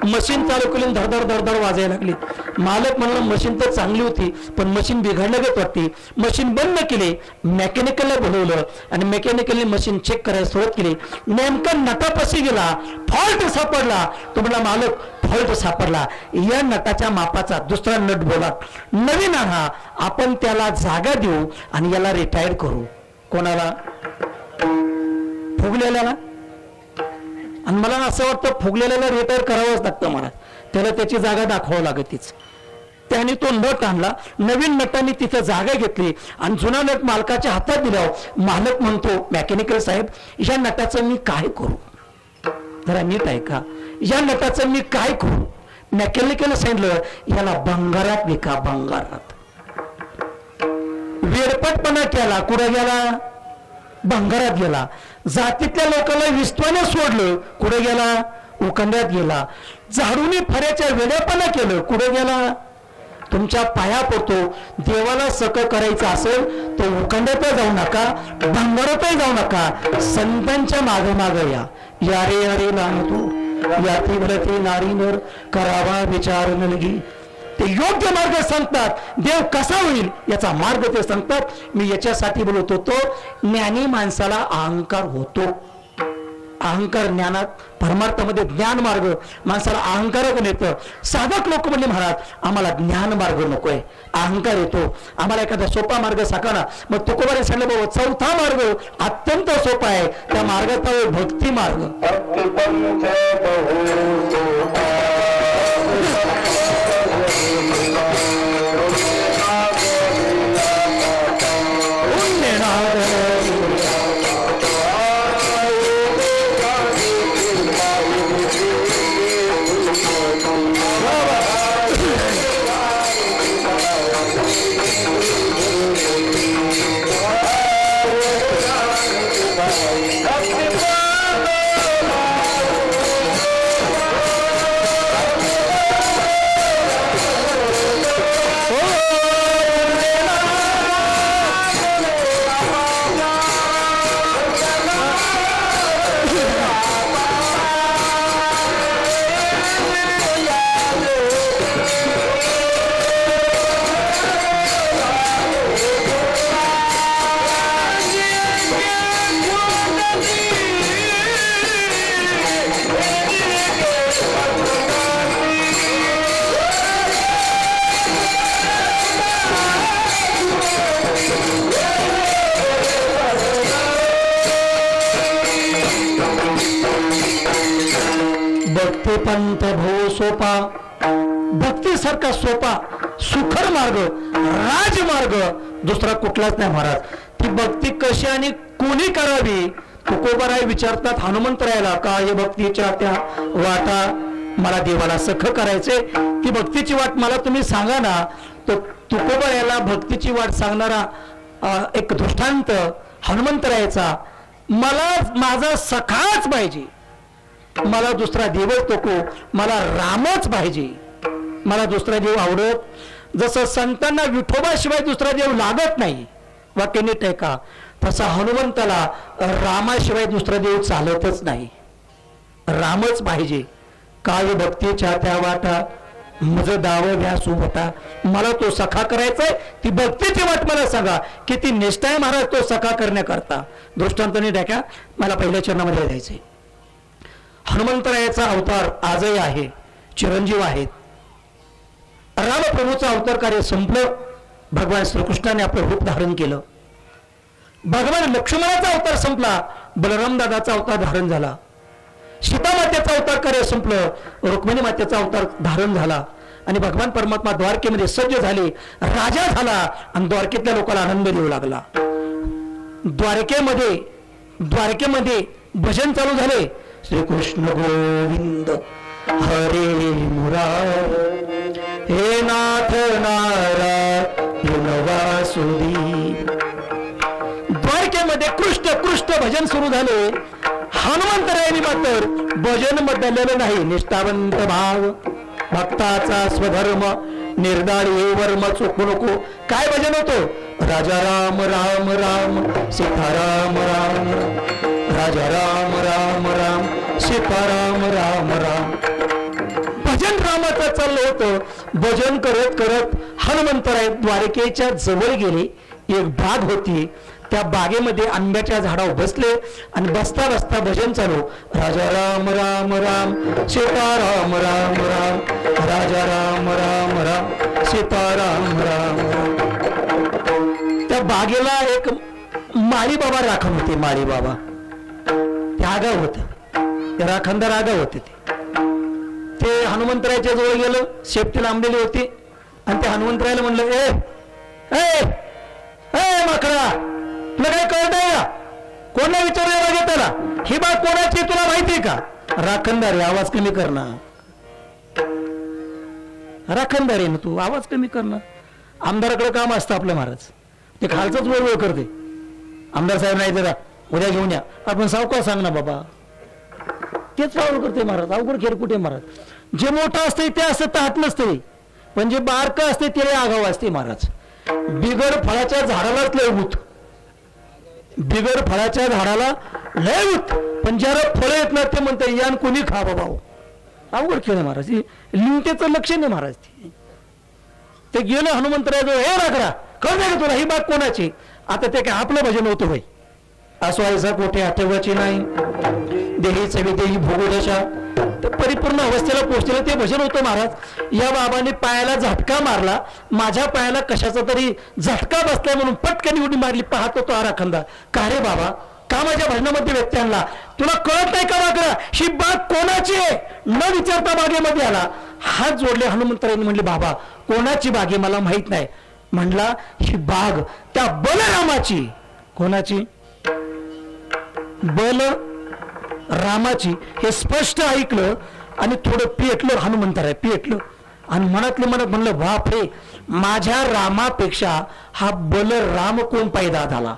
मशीन चालू केली, धडधड धडधड वाजायला लागली. मालक म्हणला मशीन तर चांगली होती पण मशीन बिघडण्यागत वाटते. मशीन बंद केली, मेकॅनिकलला बोलवलं आणि मेकॅनिकलने मशीन चेक करायला सुरुवात केली. नेमका नटापाशी गेला, फॉल्ट सापडला. तो म्हणला मालक फॉल्ट सापडला, या नटाच्या मापाचा दुसरा नट बोला, नवीन आणा, आपण त्याला जागा देऊ आणि याला रिटायर करू. कोणाला? फुगलेल्याला. आणि मला असं वाटतं फुगलेल्याला रिटायर करावंच लागतं मला, त्याला त्याची जागा दाखवावं लागतीच. त्याने तो नट आणला, नवीन नटाने तिथं जागा घेतली आणि जुना नट मालकाच्या हातात दिल्यावर मालक म्हणतो मेकॅनिकल साहेब या नटाचं मी काय करू? जरा नीट आहे का? या नटाचं मी काय करू? मेकॅनिकल सांगितलं याला भंगारात विका, भंगारात. वेडपटपणा केला, कुठं गेला? भंगारात गेला. जातीतल्या लोकांना विस्तवाने सोडलं, कुठे गेला? उकंड्यात गेला. झाडूने फऱ्याच्या वेड्यापणा केलं, कुठे गेला? तुमच्या पाया पडतो, देवाला सक करायचं असेल तर उकंड्यात जाऊ नका, भंगारातही जाऊ नका, संतांच्या मागे मागे या. यारे यारे लानतो याती भरती नारी नर करावा विचार नलगी. ते योग्य मार्ग सांगतात. देव कसा होईल याचा मार्ग ते सांगतात. मी याच्यासाठी बोलत होतो, ज्ञानी माणसाला अहंकार होतो. अहंकार ज्ञानात, परमार्थामध्ये ज्ञान मार्ग माणसाला अहंकारातून येतं. साधक लोक म्हणजे महाराज आम्हाला ज्ञान मार्ग नकोय, अहंकार येतो. आम्हाला एखादा सोपा मार्ग साकाना. मग तुकोबाने सांगितलं बाबा चौथा मार्ग अत्यंत सोपा आहे, त्या मार्गाचा भक्ती मार्ग. भक्ती पंथ भो सोपा, भक्तीसारखा सोपा सुखर मार्ग, राजमार्ग दुसरा कुठलाच नाही महाराज. ती भक्ती कशी आणि कोणी करावी तुकोबाराय विचारतात हनुमंतरायाला. काय भक्तीच्या त्या वाटा, मला देवाला सख करायचे, ती भक्तीची वाट मला तुम्ही सांगा ना. तर तुकोबारायाला भक्तीची वाट सांगणारा एक दृष्टांत हनुमंतरायाचा, मला माझा सखाच पाहिजे, मला दुसरा देवच नको, मला रामच पाहिजे, मला दुसरा देव आवडत. जसं संतांना विठोबाशिवाय दुसरा देव लागत नाही, वाक्य नीट आहे का, तसा हनुमंताला रामाशिवाय दुसरा देव चालतच नाही, रामच पाहिजे. काय भक्तीच्या त्या वाटा, मज दाव घ्या सुवटा, मला तो सखा करायचाय, ती भक्तीची वाट मला सांगा. किती निष्ठा आहे महाराज तो सखा करण्याकरता. दृष्टांताने द्या, मला पहिल्या चरणामध्ये द्यायचंय. हनुमंतरायाचा अवतार आजही आहे, चिरंजीव आहेत. रामप्रभूचं अवतार कार्य संपलं, भगवान श्रीकृष्णाने आपलं रूप धारण केलं. भगवान लक्ष्मणाचा अवतार संपला, बलराम दादाचा अवतार धारण झाला. सीता मातेचा अवतार कार्य संपलं, रुक्मिणी मातेचा अवतार धारण झाला. आणि भगवान परमात्मा द्वारकेमध्ये सज्ज झाले, राजा झाला आणि द्वारकेतल्या लोकांना आनंद देऊ लागला. द्वारकेमध्ये भजन चालू झाले. श्रीकृष्ण गोविंद हरे मुरारी, हे नाथ नारायण वासुदेव. द्वारकेमध्ये कृष्ण कृष्ण भजन सुरू झाले. हनुमंतरायांनी मात्र भजन बदललेलं नाही. निष्ठावंत भाव, भक्ताचा स्वधर्म, निर्दाळी हे वर्म चुकू नको. काय भजन होतो? राजा राम राम राम सीताराम राम, राजा राम राम राम सीताराम राम राम. भजन रामाचं चाललं होतं. भजन करत करत हनुमंतराय द्वारकेच्या जवळ गेले. एक बाग होती, त्या बागेमध्ये आंब्याच्या झाडावर बसले आणि बसता बसता भजन चालू. राजा राम राम राम सीताराम राम राम, राजा राम राम राम सीताराम राम राम. त्या बागेला एक माळी बाबा राखण होते. माळी बाबा ते आगाव होत, ते राखणदार आगाव होते. ते हनुमंतरायाच्या जवळ गेलं, शेपटी लांबलेली होती आणि ते हनुमंतरायाला म्हणलं, ए ए माकडा, तुला काय कळत आहे का? कोणाला विचारूया बघा त्याला, ही बाग कोणाची तुला माहिती का? राखणदार, आवाज कमी करणार. राखणदार आहे ना तू, आवाज कमी करणार. आमदाराकडे काम असतं आपलं महाराज, ते खालचंच वेळ करते. आमदार साहेब नाही जरा उद्या घेऊन या, आपण सावकार सांग ना बाबा. तेच पाऊल करते महाराज. अवघड खेळ कुठे महाराज. जे मोठं असते ते असं ताट नसते, पण जे बारकं असते ते आगाव असते महाराज. बिगर फळाच्या झाडालाच लय भूत, बिगर फळाच्या झाडाला लय भूत, पण ज्याला फळ येत ना ते म्हणते यान कोणी खा बाबा. अवघड खेळ महाराज. लिंगतेचं लक्ष नाही महाराज. ते गेलं हनुमंतराजवळ, हे राखडा कळत का तुला ही बाग कोणाची? आता ते काय आपलं भजन होतं भाई. असो ऐसा कोठे आठवायची नाही, देही चवी देही भोगोदशा. तर परिपूर्ण अवस्थेला पोहोचलेलं ते भजन होतं महाराज. या बाबाने पायाला झटका मारला, माझ्या पायाला कशाचा तरी झटका बसला म्हणून पटकन उडी मारली. पाहत होतो आराखंदा, का रे बाबा का माझ्या भजनामध्ये व्यक्ती आणला? तुला कळत नाही का वाकडा ही बाग कोणाची आहे? न विचारता बागेमध्ये आला. हात जोडले हनुमंतरायांनी, म्हणले बाबा कोणाची बाग आहे मला माहित नाही. म्हणला ही बाग त्या बलरामाची. कोणाची? बल रामाची. हे स्पष्ट ऐकलं आणि थोडं पेटलं हनुमंतराय, पेटलं आणि मनातले मनात म्हणलं बाप रे, माझ्या रामापेक्षा हा बलराम कोण पैदा झाला,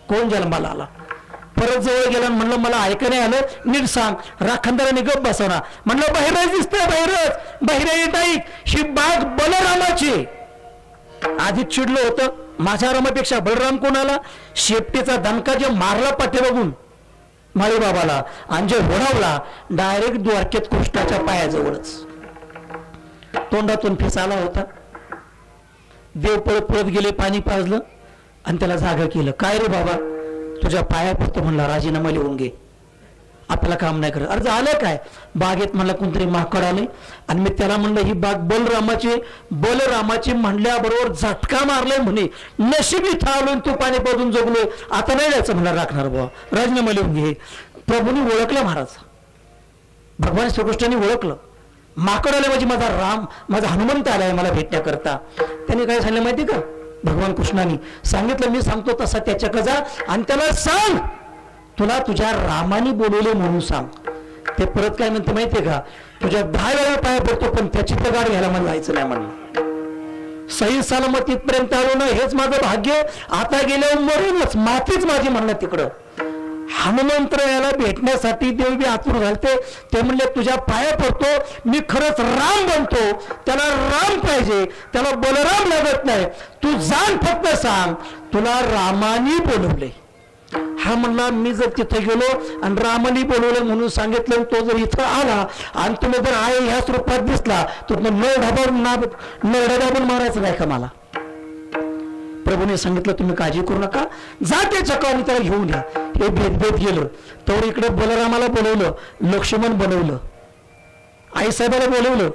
कोण जन्माला आला? परत जवळ गेला म्हणलं मला ऐका नाही आलं, नीट सांग. राखणदाराने गप बसवणार. म्हणलं बाहेरच दिसतंय, बाहेर येत नाही, ही बाग बलरामाची. आधी चिडलं होतं, माझ्या रामापेक्षा बलराम कोणाला? शेपटीचा दणका जे मारला पाठी बघून माळी बाबाला आणि जे होणावला डायरेक्ट द्वारकेत कृष्णाच्या पायाजवळच. तोंडातून फेस आला होता. देव पळत पळत गेले, पाणी पाजलं आणि त्याला जागा केलं. काय रे बाबा तुझ्या पाया पडतो म्हणला, राजीनामा लिहून घे, आपल्याला काम नाही करत. अरे झालं काय? बागेत म्हणला कोणतरी माकड आले आणि मी त्याला म्हणलं ही बाग बलरामाची म्हणल्याबरोबर झटका मारलाय म्हणे. नशिबी थांबून तू पाणी पाजून जगलोय, आता नाही जायचं म्हणला राखणार बाबा, राजीनामा लिहून घे. प्रभूंनी ओळखलं महाराज. भगवान श्रीकृष्णांनी ओळखलं, माकड आले म्हणजे माझा राम, माझा हनुमंत आलाय मला भेटण्याकरता. त्यांनी काय सांगितलं माहिती का, भगवान कृष्णाने सांगितलं, मी सांगतो तसा त्याच्याकडे जा आणि त्याला सांग तुला तुझ्या रामाने बोलवले म्हणून सांग. ते परत काय म्हणते माहितीये का, तुझ्या 10 वेळा पाया पडतो पण त्याची तगार घ्यायला मला जायचं नाही म्हणलं. सही सलामत इथपर्यंत आलो ना, हेच माझं भाग्य, आता गेल्यावर मरूनच मातीच माझी म्हणलं. तिकडं हनुमंतरायाला भेटण्यासाठी देव बी आतुर घालते. ते म्हणले तुझ्या पाया पडतो, मी खरंच राम बनतो, त्याला राम पाहिजे, त्याला बलराम लागत नाही, तू जाण फक्त सांग तुला रामानी बोलवले. हा म्हणला मी जर तिथे गेलो आणि रामानी बोलवलं म्हणून सांगितलं, तो जर इथं आला आणि तुम्ही जर आहे ह्या स्वरूपात दिसला तर नळ ढाबून मारायचं नाही का मला. प्रभूने सांगितलं तुम्ही काळजी करू नका, जा त्या चकावून त्याला घेऊन या. हे भेद गेलं तर इकडे बलरामाला बोलवलं, लक्ष्मण बनवलं, आईसाहेबाला बोलवलं,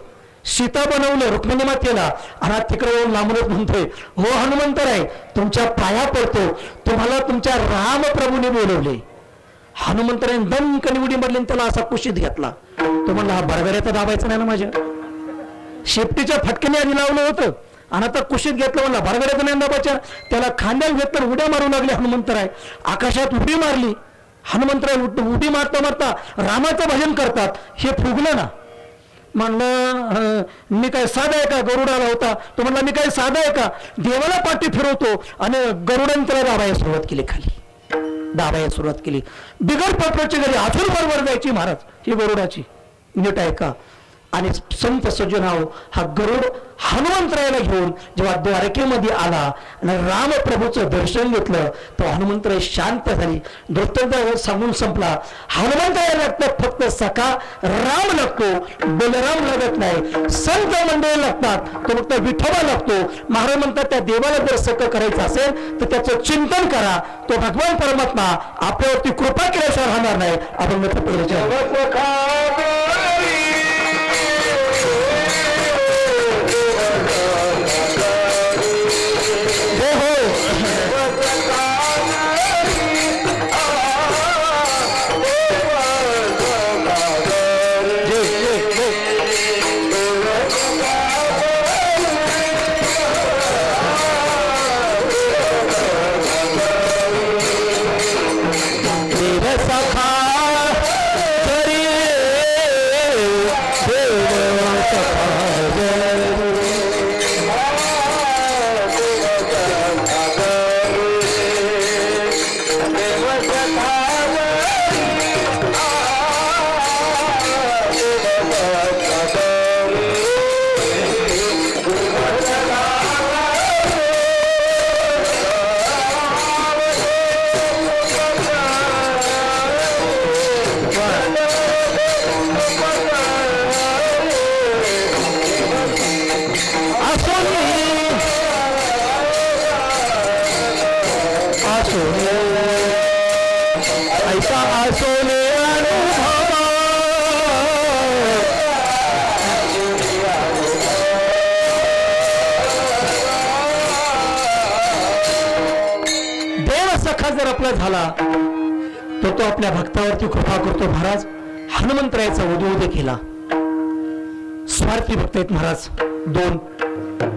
सीता बनवलं, रुक्मिणी मातेला, आणि तिकडे लांबूनच म्हणतोय हो हनुमंतराय तुमच्या पाया पडतो, तुम्हाला तुमच्या रामप्रभूने बोलवले. हनुमंतरायने दणकन उडी मारली त्याला असा कुशीत घेतला. तो म्हणला हा बरगड्याचा दाबायचं नाही ना, माझ्या शेपटीच्या फटक्याने आधी लावलं होतं आणि आता कुशीत घेतलं, म्हणला बरगड्याचं नाही दाबायच्या. त्याला खांद्याला घेतलं, उड्या मारू लागले हनुमंतराय, आकाशात उडी मारली. हनुमंतराय उडी मारता मारता रामाचं भजन करतात, हे फुगलं ना. म्हणलं मी काय साधा आहे का, गरुडाला होता तो म्हणला मी काय साधा आहे का, देवाला पाठी फिरवतो. आणि गरुडाने त्याला दाबायला सुरुवात केली, खाली दाबायला सुरुवात केली. बिगर पत्राची घरी अजून बरोबर जायची महाराज ही गरुडाची, नीट आहे का. आणि संत सज्जनाव हा गरुड हनुमंतरायाला घेऊन जेव्हा द्वारकेमध्ये आला आणि रामप्रभूचं दर्शन घेतलं तर हनुमंतराय शांत झाली. दत्तदावर सांगून संपला. हनुमंतरायाला लागतं फक्त सखा राम लागतो, बलराम लागत नाही. संत मंडळी लागतात, तो फक्त विठोबा लागतो. महाराज म्हणतात त्या देवाला जर सख करायचं असेल तर त्याचं चिंतन करा, तो भगवान परमात्मा आपल्यावरती कृपा केल्याशिवाय राहणार नाही. आपण जर आपला झाला तर तो आपल्या भक्तावरती कृपा करतो. महाराज हनुमंतरायाचा उदय केला. स्वार्थी भक्त आहेत महाराज 2,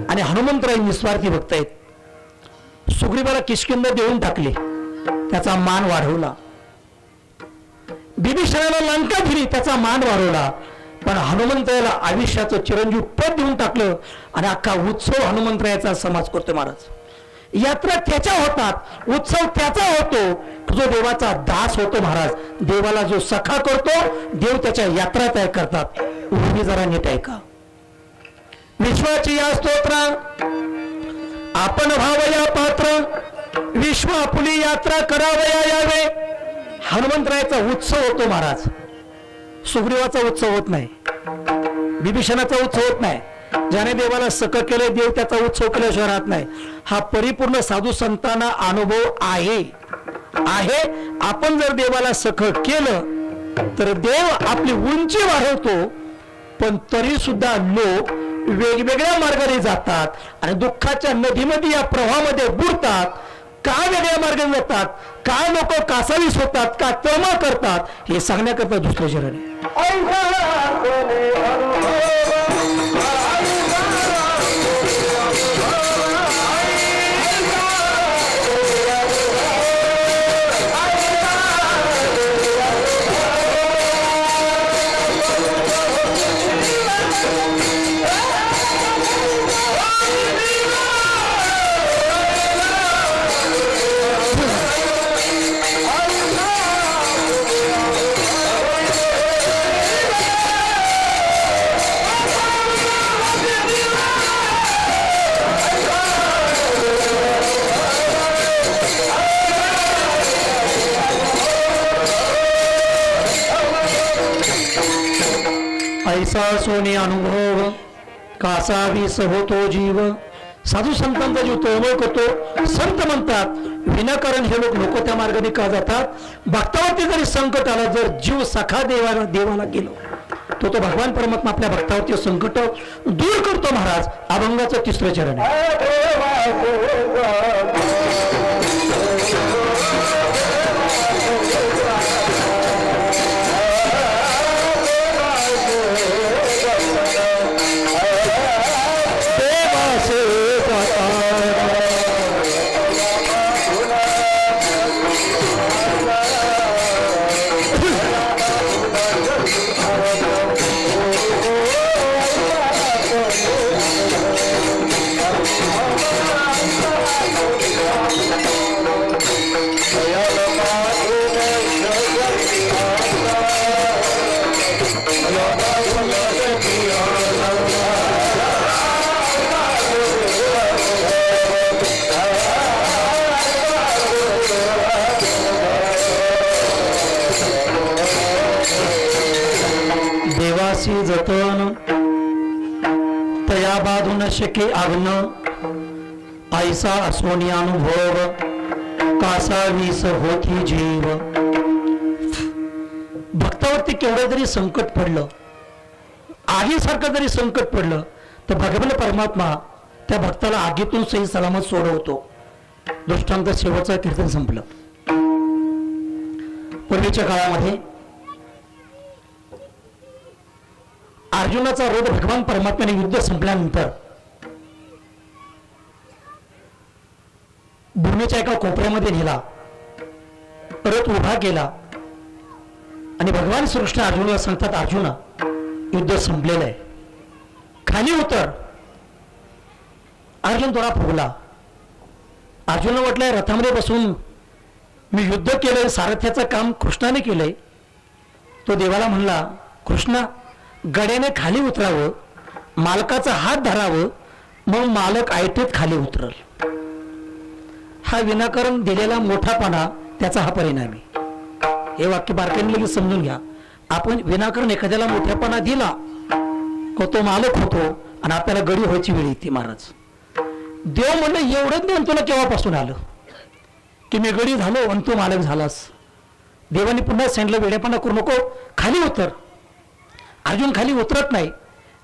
आणि हनुमंतराय निस्वार्थी भक्त आहेत. सुग्रीवाला किष्किंधा देऊन टाकले, त्याचा मान वाढवला. बिभीषणाला लंका दिली, त्याचा मान वाढवला. पण हनुमंतरायाला आयुष्याचं चिरंजीव पद देऊन टाकलं आणि अख्खा उत्सव हनुमंतरायाचा समाज करतो. महाराज यात्रा त्याच्या होतात, उत्सव त्याचा होतो, जो देवाचा दास होतो. महाराज देवाला जो सखा करतो, देव त्याच्या यात्रा तयार करतात. उभी जरा नीट ऐका. विश्वाची या स्तोत्र आपण भावया पात्र, विश्व आपुली यात्रा करावया यावे. हनुमंतरायाचा उत्सव होतो महाराज. सुग्रीवाचा उत्सव होत नाही, बिभीषणाचा उत्सव होत नाही. ज्याने देवाला सख केले, देव त्याचा उत्सव केल्याशिवाय राहत नाही. हा परिपूर्ण साधू संतांना अनुभव आहे. आपण जर देवाला सख केलं तर देव आपली उंची वाढवतो. पण तरी सुद्धा लोक वेगवेगळ्या मार्गाने जातात आणि दुःखाच्या नदीमध्ये या प्रवाहामध्ये बुडतात. का वेगळ्या मार्गाने जातात, का लोक कासावीस होतात, का तळमळ करतात, हे सांगण्याकरता दुसरं चरण ऐसा सोने अनुभव कासावीस होतो जीव. साधू संतांचा जीव तळमळ करतो. संत म्हणतात विनाकारण हे लोक नको त्या मार्गाने का जातात. भक्तावरती जरी संकट आलं, जर जीव सखा देवाला गेलो तो भगवान परमात्मा आपल्या भक्तावरती संकट दूर करतो. महाराज अभंगाचं तिसरं चरण जतन तया बाधून शके आग्न ऐसा असोनी अनुभव कासावीस होती जीव. भक्तावरती केवढं जरी संकट पडलं, आगीसारखं जरी संकट पडलं, तर भगवान परमात्मा त्या भक्ताला आगीतून सही सलामत सोडवतो. दृष्टांत शेवटचं कीर्तन संपलं. पूर्वीच्या काळामध्ये अर्जुनाचा रोध भगवान परमात्म्याने युद्ध संपल्यानंतर भूमीच्या एका कोपऱ्यामध्ये नेला, परत उभा केला आणि भगवान श्रीकृष्ण अर्जुनाला सांगतात, अर्जुना युद्ध संपलेलं आहे, खाली उतर. अर्जुन थोडा फुगला. अर्जुन म्हटलंय रथामध्ये बसून मी युद्ध केलंय, सारथ्याचं काम कृष्णाने केलंय. तो देवाला म्हणला, कृष्णा गड्याने खाली उतरावं, मालकाचा हात धरावं, मग मालक ऐटीत खाली उतरल. हा विनाकारण दिलेला मोठापणा, त्याचा हा परिणाम आहे. हे वाक्य बारकाईने लगेच समजून घ्या. आपण विनाकारण एखाद्याला मोठेपणा दिला को तो मालक होतो आणि आपल्याला गडी व्हायची वेळ येते. महाराज देव म्हणलं एवढं ज्ञान तुला केव्हापासून आलं की मी गडी झालो आणि तू मालक झालास. देवाने पुन्हा सांगितलं वेडेपणा करू नको, खाली उतर. अर्जुन खाली उतरत नाही.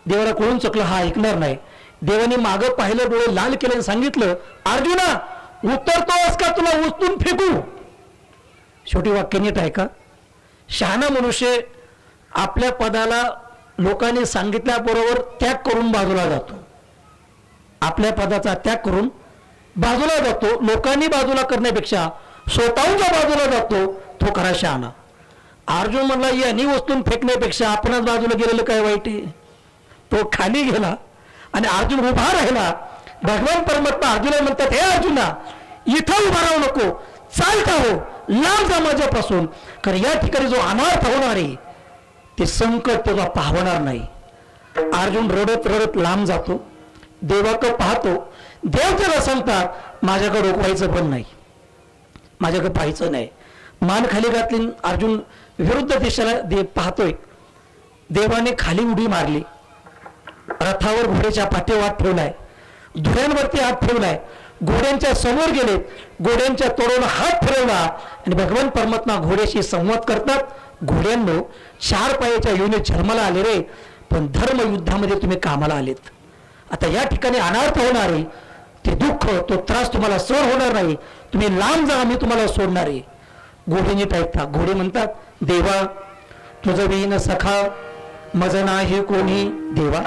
देवाला कळून चुकलं, हा ऐकणार नाही. देवाने मागं पाहिलं, डोळे लाल केले आणि सांगितलं, अर्जुना उतरतोस का तुला उचलून फेकू. शेवटी वाक्य नीट ऐका. शहाणा मनुष्य आपल्या पदाला लोकांनी सांगितल्याबरोबर त्याग करून बाजूला जातो. आपल्या पदाचा त्याग करून बाजूला जातो. लोकांनी बाजूला करण्यापेक्षा स्वतःच्या बाजूला जातो, तो खरा शहाणा. अर्जुन म्हणला, यांनी वस्तून फेकण्यापेक्षा आपणच बाजूला गेलेलं काय वाईट आहे. तो खाली गेला आणि अर्जुन उभा राहिला. भगवान परमात्मा अर्जुनाला म्हणतात, हे अर्जुना इथं उभा राहू नको, चालता हो, लांब जा माझ्यापासून. कारण या ठिकाणी जो अनर्थ होणार आहे ते संकट तुला पाहणार नाही. अर्जुन रडत रडत लांब जातो. देवाकडे पाहतो. देव त्याला सांगतात, माझ्याकडे रोखवायचं पण नाही, माझ्याकडे पाहायचं नाही. मान खाली घातली. अर्जुन विरुद्ध दिशेला पाहतोय. देवाने खाली उडी मारली. रथावर घोड्याच्या पाठीवर हात ठेवलाय, धुऱ्यांवरती हात ठेवलाय, घोड्यांच्या समोर गेलेत, घोड्यांच्या तोडून हात फिरवला आणि भगवान परमात्मा घोड्याशी संवाद करतात. घोड्यांनो, 4 पायाच्या योनीत जन्माला आले रे, पण धर्म युद्धामध्ये तुम्ही कामाला आलेत. आता या ठिकाणी अनर्थ होणार आहे, ते दुःख तो त्रास तुम्हाला सहन होणार नाही, तुम्ही लांब जा, मी तुम्हाला सोडणार आहे. घोडे नीट ऐकता. घोडे म्हणतात, देवा तुझं विहीन सखा मज नाही कोणी, देवा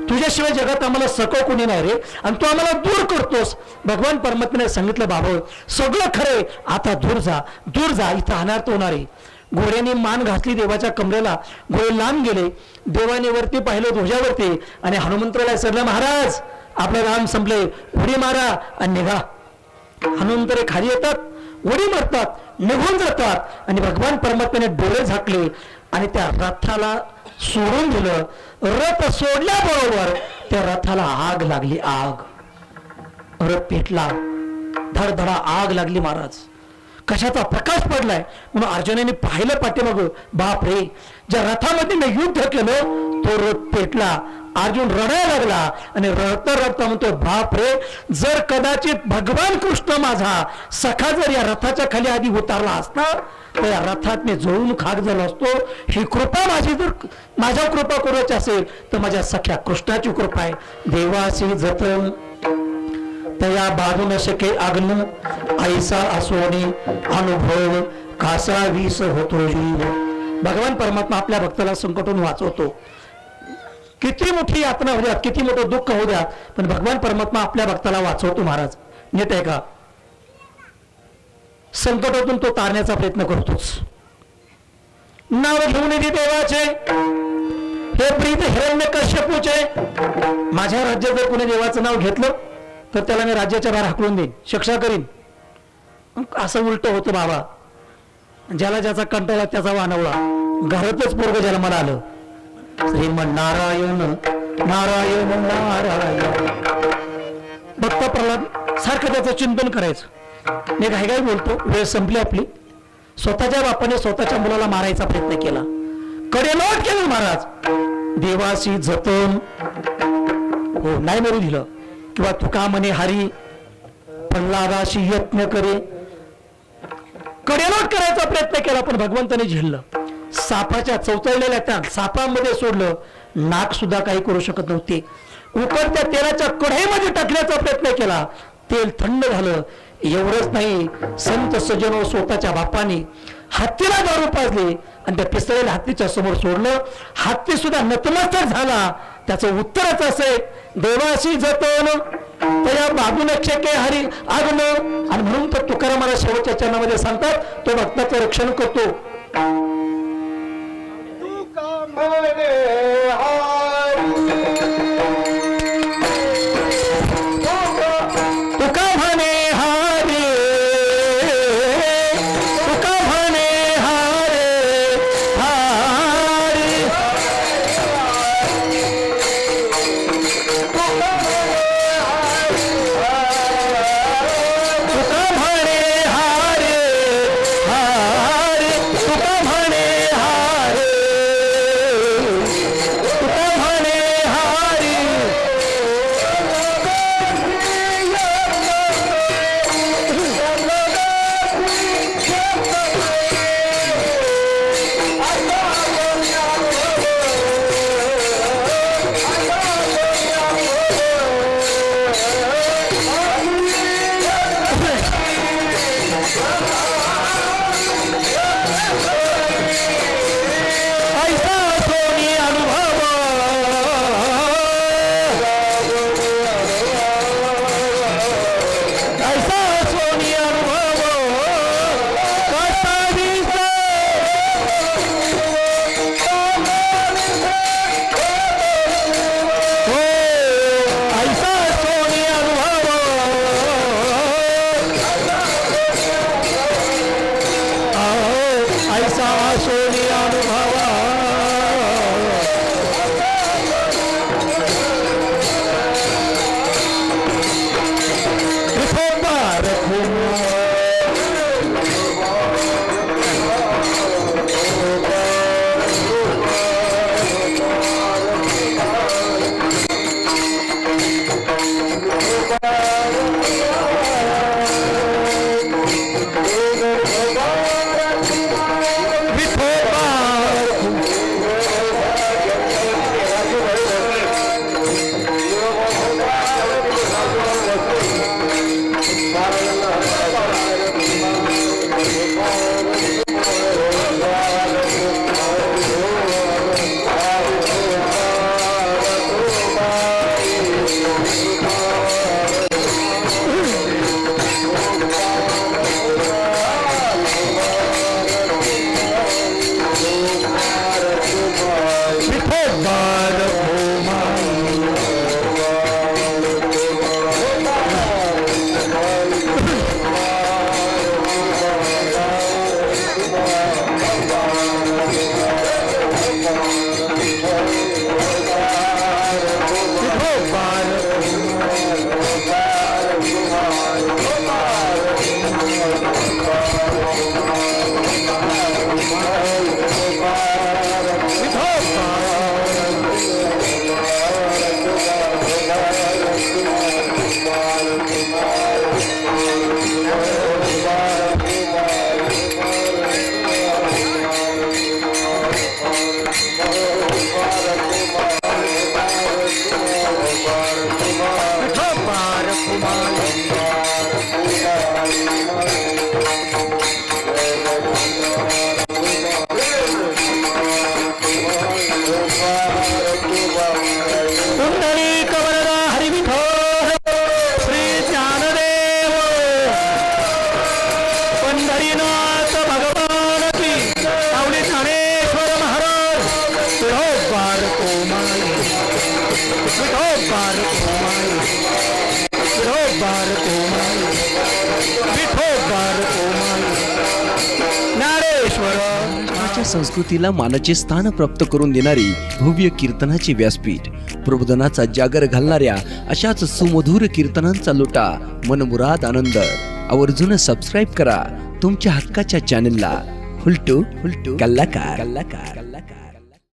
तुझ्याशिवाय जगात आम्हाला सखो कोणी नाही रे, आणि तू आम्हाला दूर करतोस. भगवान परमात्म्याने सांगितलं, बाबा सगळं खरंय, आता दूर जा, दूर जा, इथं अनर्थ होणार आहे. घोड्याने मान घातली देवाच्या कमरेला, घोडे लांब गेले. देवाने वरती पाहिलं ध्वजावरती आणि हनुमंतराला सरलं, महाराज आपलं राम संपले, उडी मारा आणि निघा. हनुमंतरे खाली येतात, उडी मारतात, निघून जातात आणि भगवान परमात्म्याने डोळे झाकले आणि त्या रथाला सोडून दिलं. रथ सोडल्याबरोबर त्या रथाला आग लागली. आग, रथ पेटला, धडधडा आग लागली. महाराज कशाचा प्रकाश पडलाय म्हणून अर्जुनाने पाहिलं पाठीमाग. बाप रे, ज्या रथामध्ये मी युद्ध केलं तो रथ पेटला. अर्जुन रडायला लागला आणि रडता रडता म्हणतो, बाप रे, जर कदाचित भगवान कृष्ण माझा सखा जर या रथाच्या खाली आधी उतारला असता तर या रथात मी जळून खाक झालो असतो. ही कृपा माझी जर माझ्या कृपा करायची असेल तर माझ्या सख्या कृष्णाची कृपा आहे. देवासी जतन तया बाधू न शके आग्न, ऐसा असोनी अनुभव कासा वीस होतो जीव. भगवान परमात्मा आपल्या भक्ताला संकटून वाचवतो. किती मोठी यातना होऊ द्यात, किती मोठं दुःख होऊ द्यात, पण भगवान परमात्मा आपल्या भक्ताला वाचवतो. महाराज नीट आहे का? संकटातून तो तारण्याचा प्रयत्न करतोच. नाव घेऊन येते देवाचे, हे प्रीत हिरण्यकश्यपूचे. माझ्या राज्यात जर कोणी देवाचं नाव घेतलं तर त्याला मी राज्याच्या बाहेर हाकलून देईन, शिक्षा करीन. असं उलट होतं बाबा. ज्याला ज्याचा कंटाळा त्याचा वानवळा. घरातच पोरग जन्माला आलं, श्रीमन नारायण नारायण नारायण. भक्त प्रल्हाद सारखं त्याचं चिंतन करायचं. मी घाई घाई बोलतो, वेळ संपली आपली. स्वतःच्या बापाने स्वतःच्या मुलाला मारायचा प्रयत्न केला, कडेलोट केलं महाराज. देवाशी जतन हो नाही मरू दिलं. किंवा तुका म्हणे हरी प्रल्हादाशी यत्न करे, कडेलोट करायचा प्रयत्न केला पण भगवंताने झेललं. सापाच्या चवचळलेल्या त्या सापामध्ये सोडलं, नाक सुद्धा काही करू शकत नव्हते. उकळत्या तेलाच्या कढईमध्ये टाकण्याचा प्रयत्न केला, तेल थंड झालं. एवढंच नाही, संत सजनो स्वतःच्या बापाने हत्तीला दारू पाजली आणि त्या पिस्तळेला हत्तीच्या समोर सोडलं. हत्ती सुद्धा नतमस्तक झाला. त्याचं उत्तरच असे, देवाशी जतन त्या बाजूने क्षके हरी आगन. आणि म्हणून तर तुकारामाला शेवटच्या चरणामध्ये सांगतात, तो भक्ताचं रक्षण करतो. संस्कृतीला मानाचे स्थान प्राप्त करून देणारी भव्य कीर्तनाचे व्यासपीठ, प्रबोधनाचा जागर घालणाऱ्या अशाच सुमधुर कीर्तनांचा लोटा, मनमुराद आनंद। आवर्जून सबस्क्राइब करा तुमच्या हक्काच्या चॅनलला फुलटू कलाकार।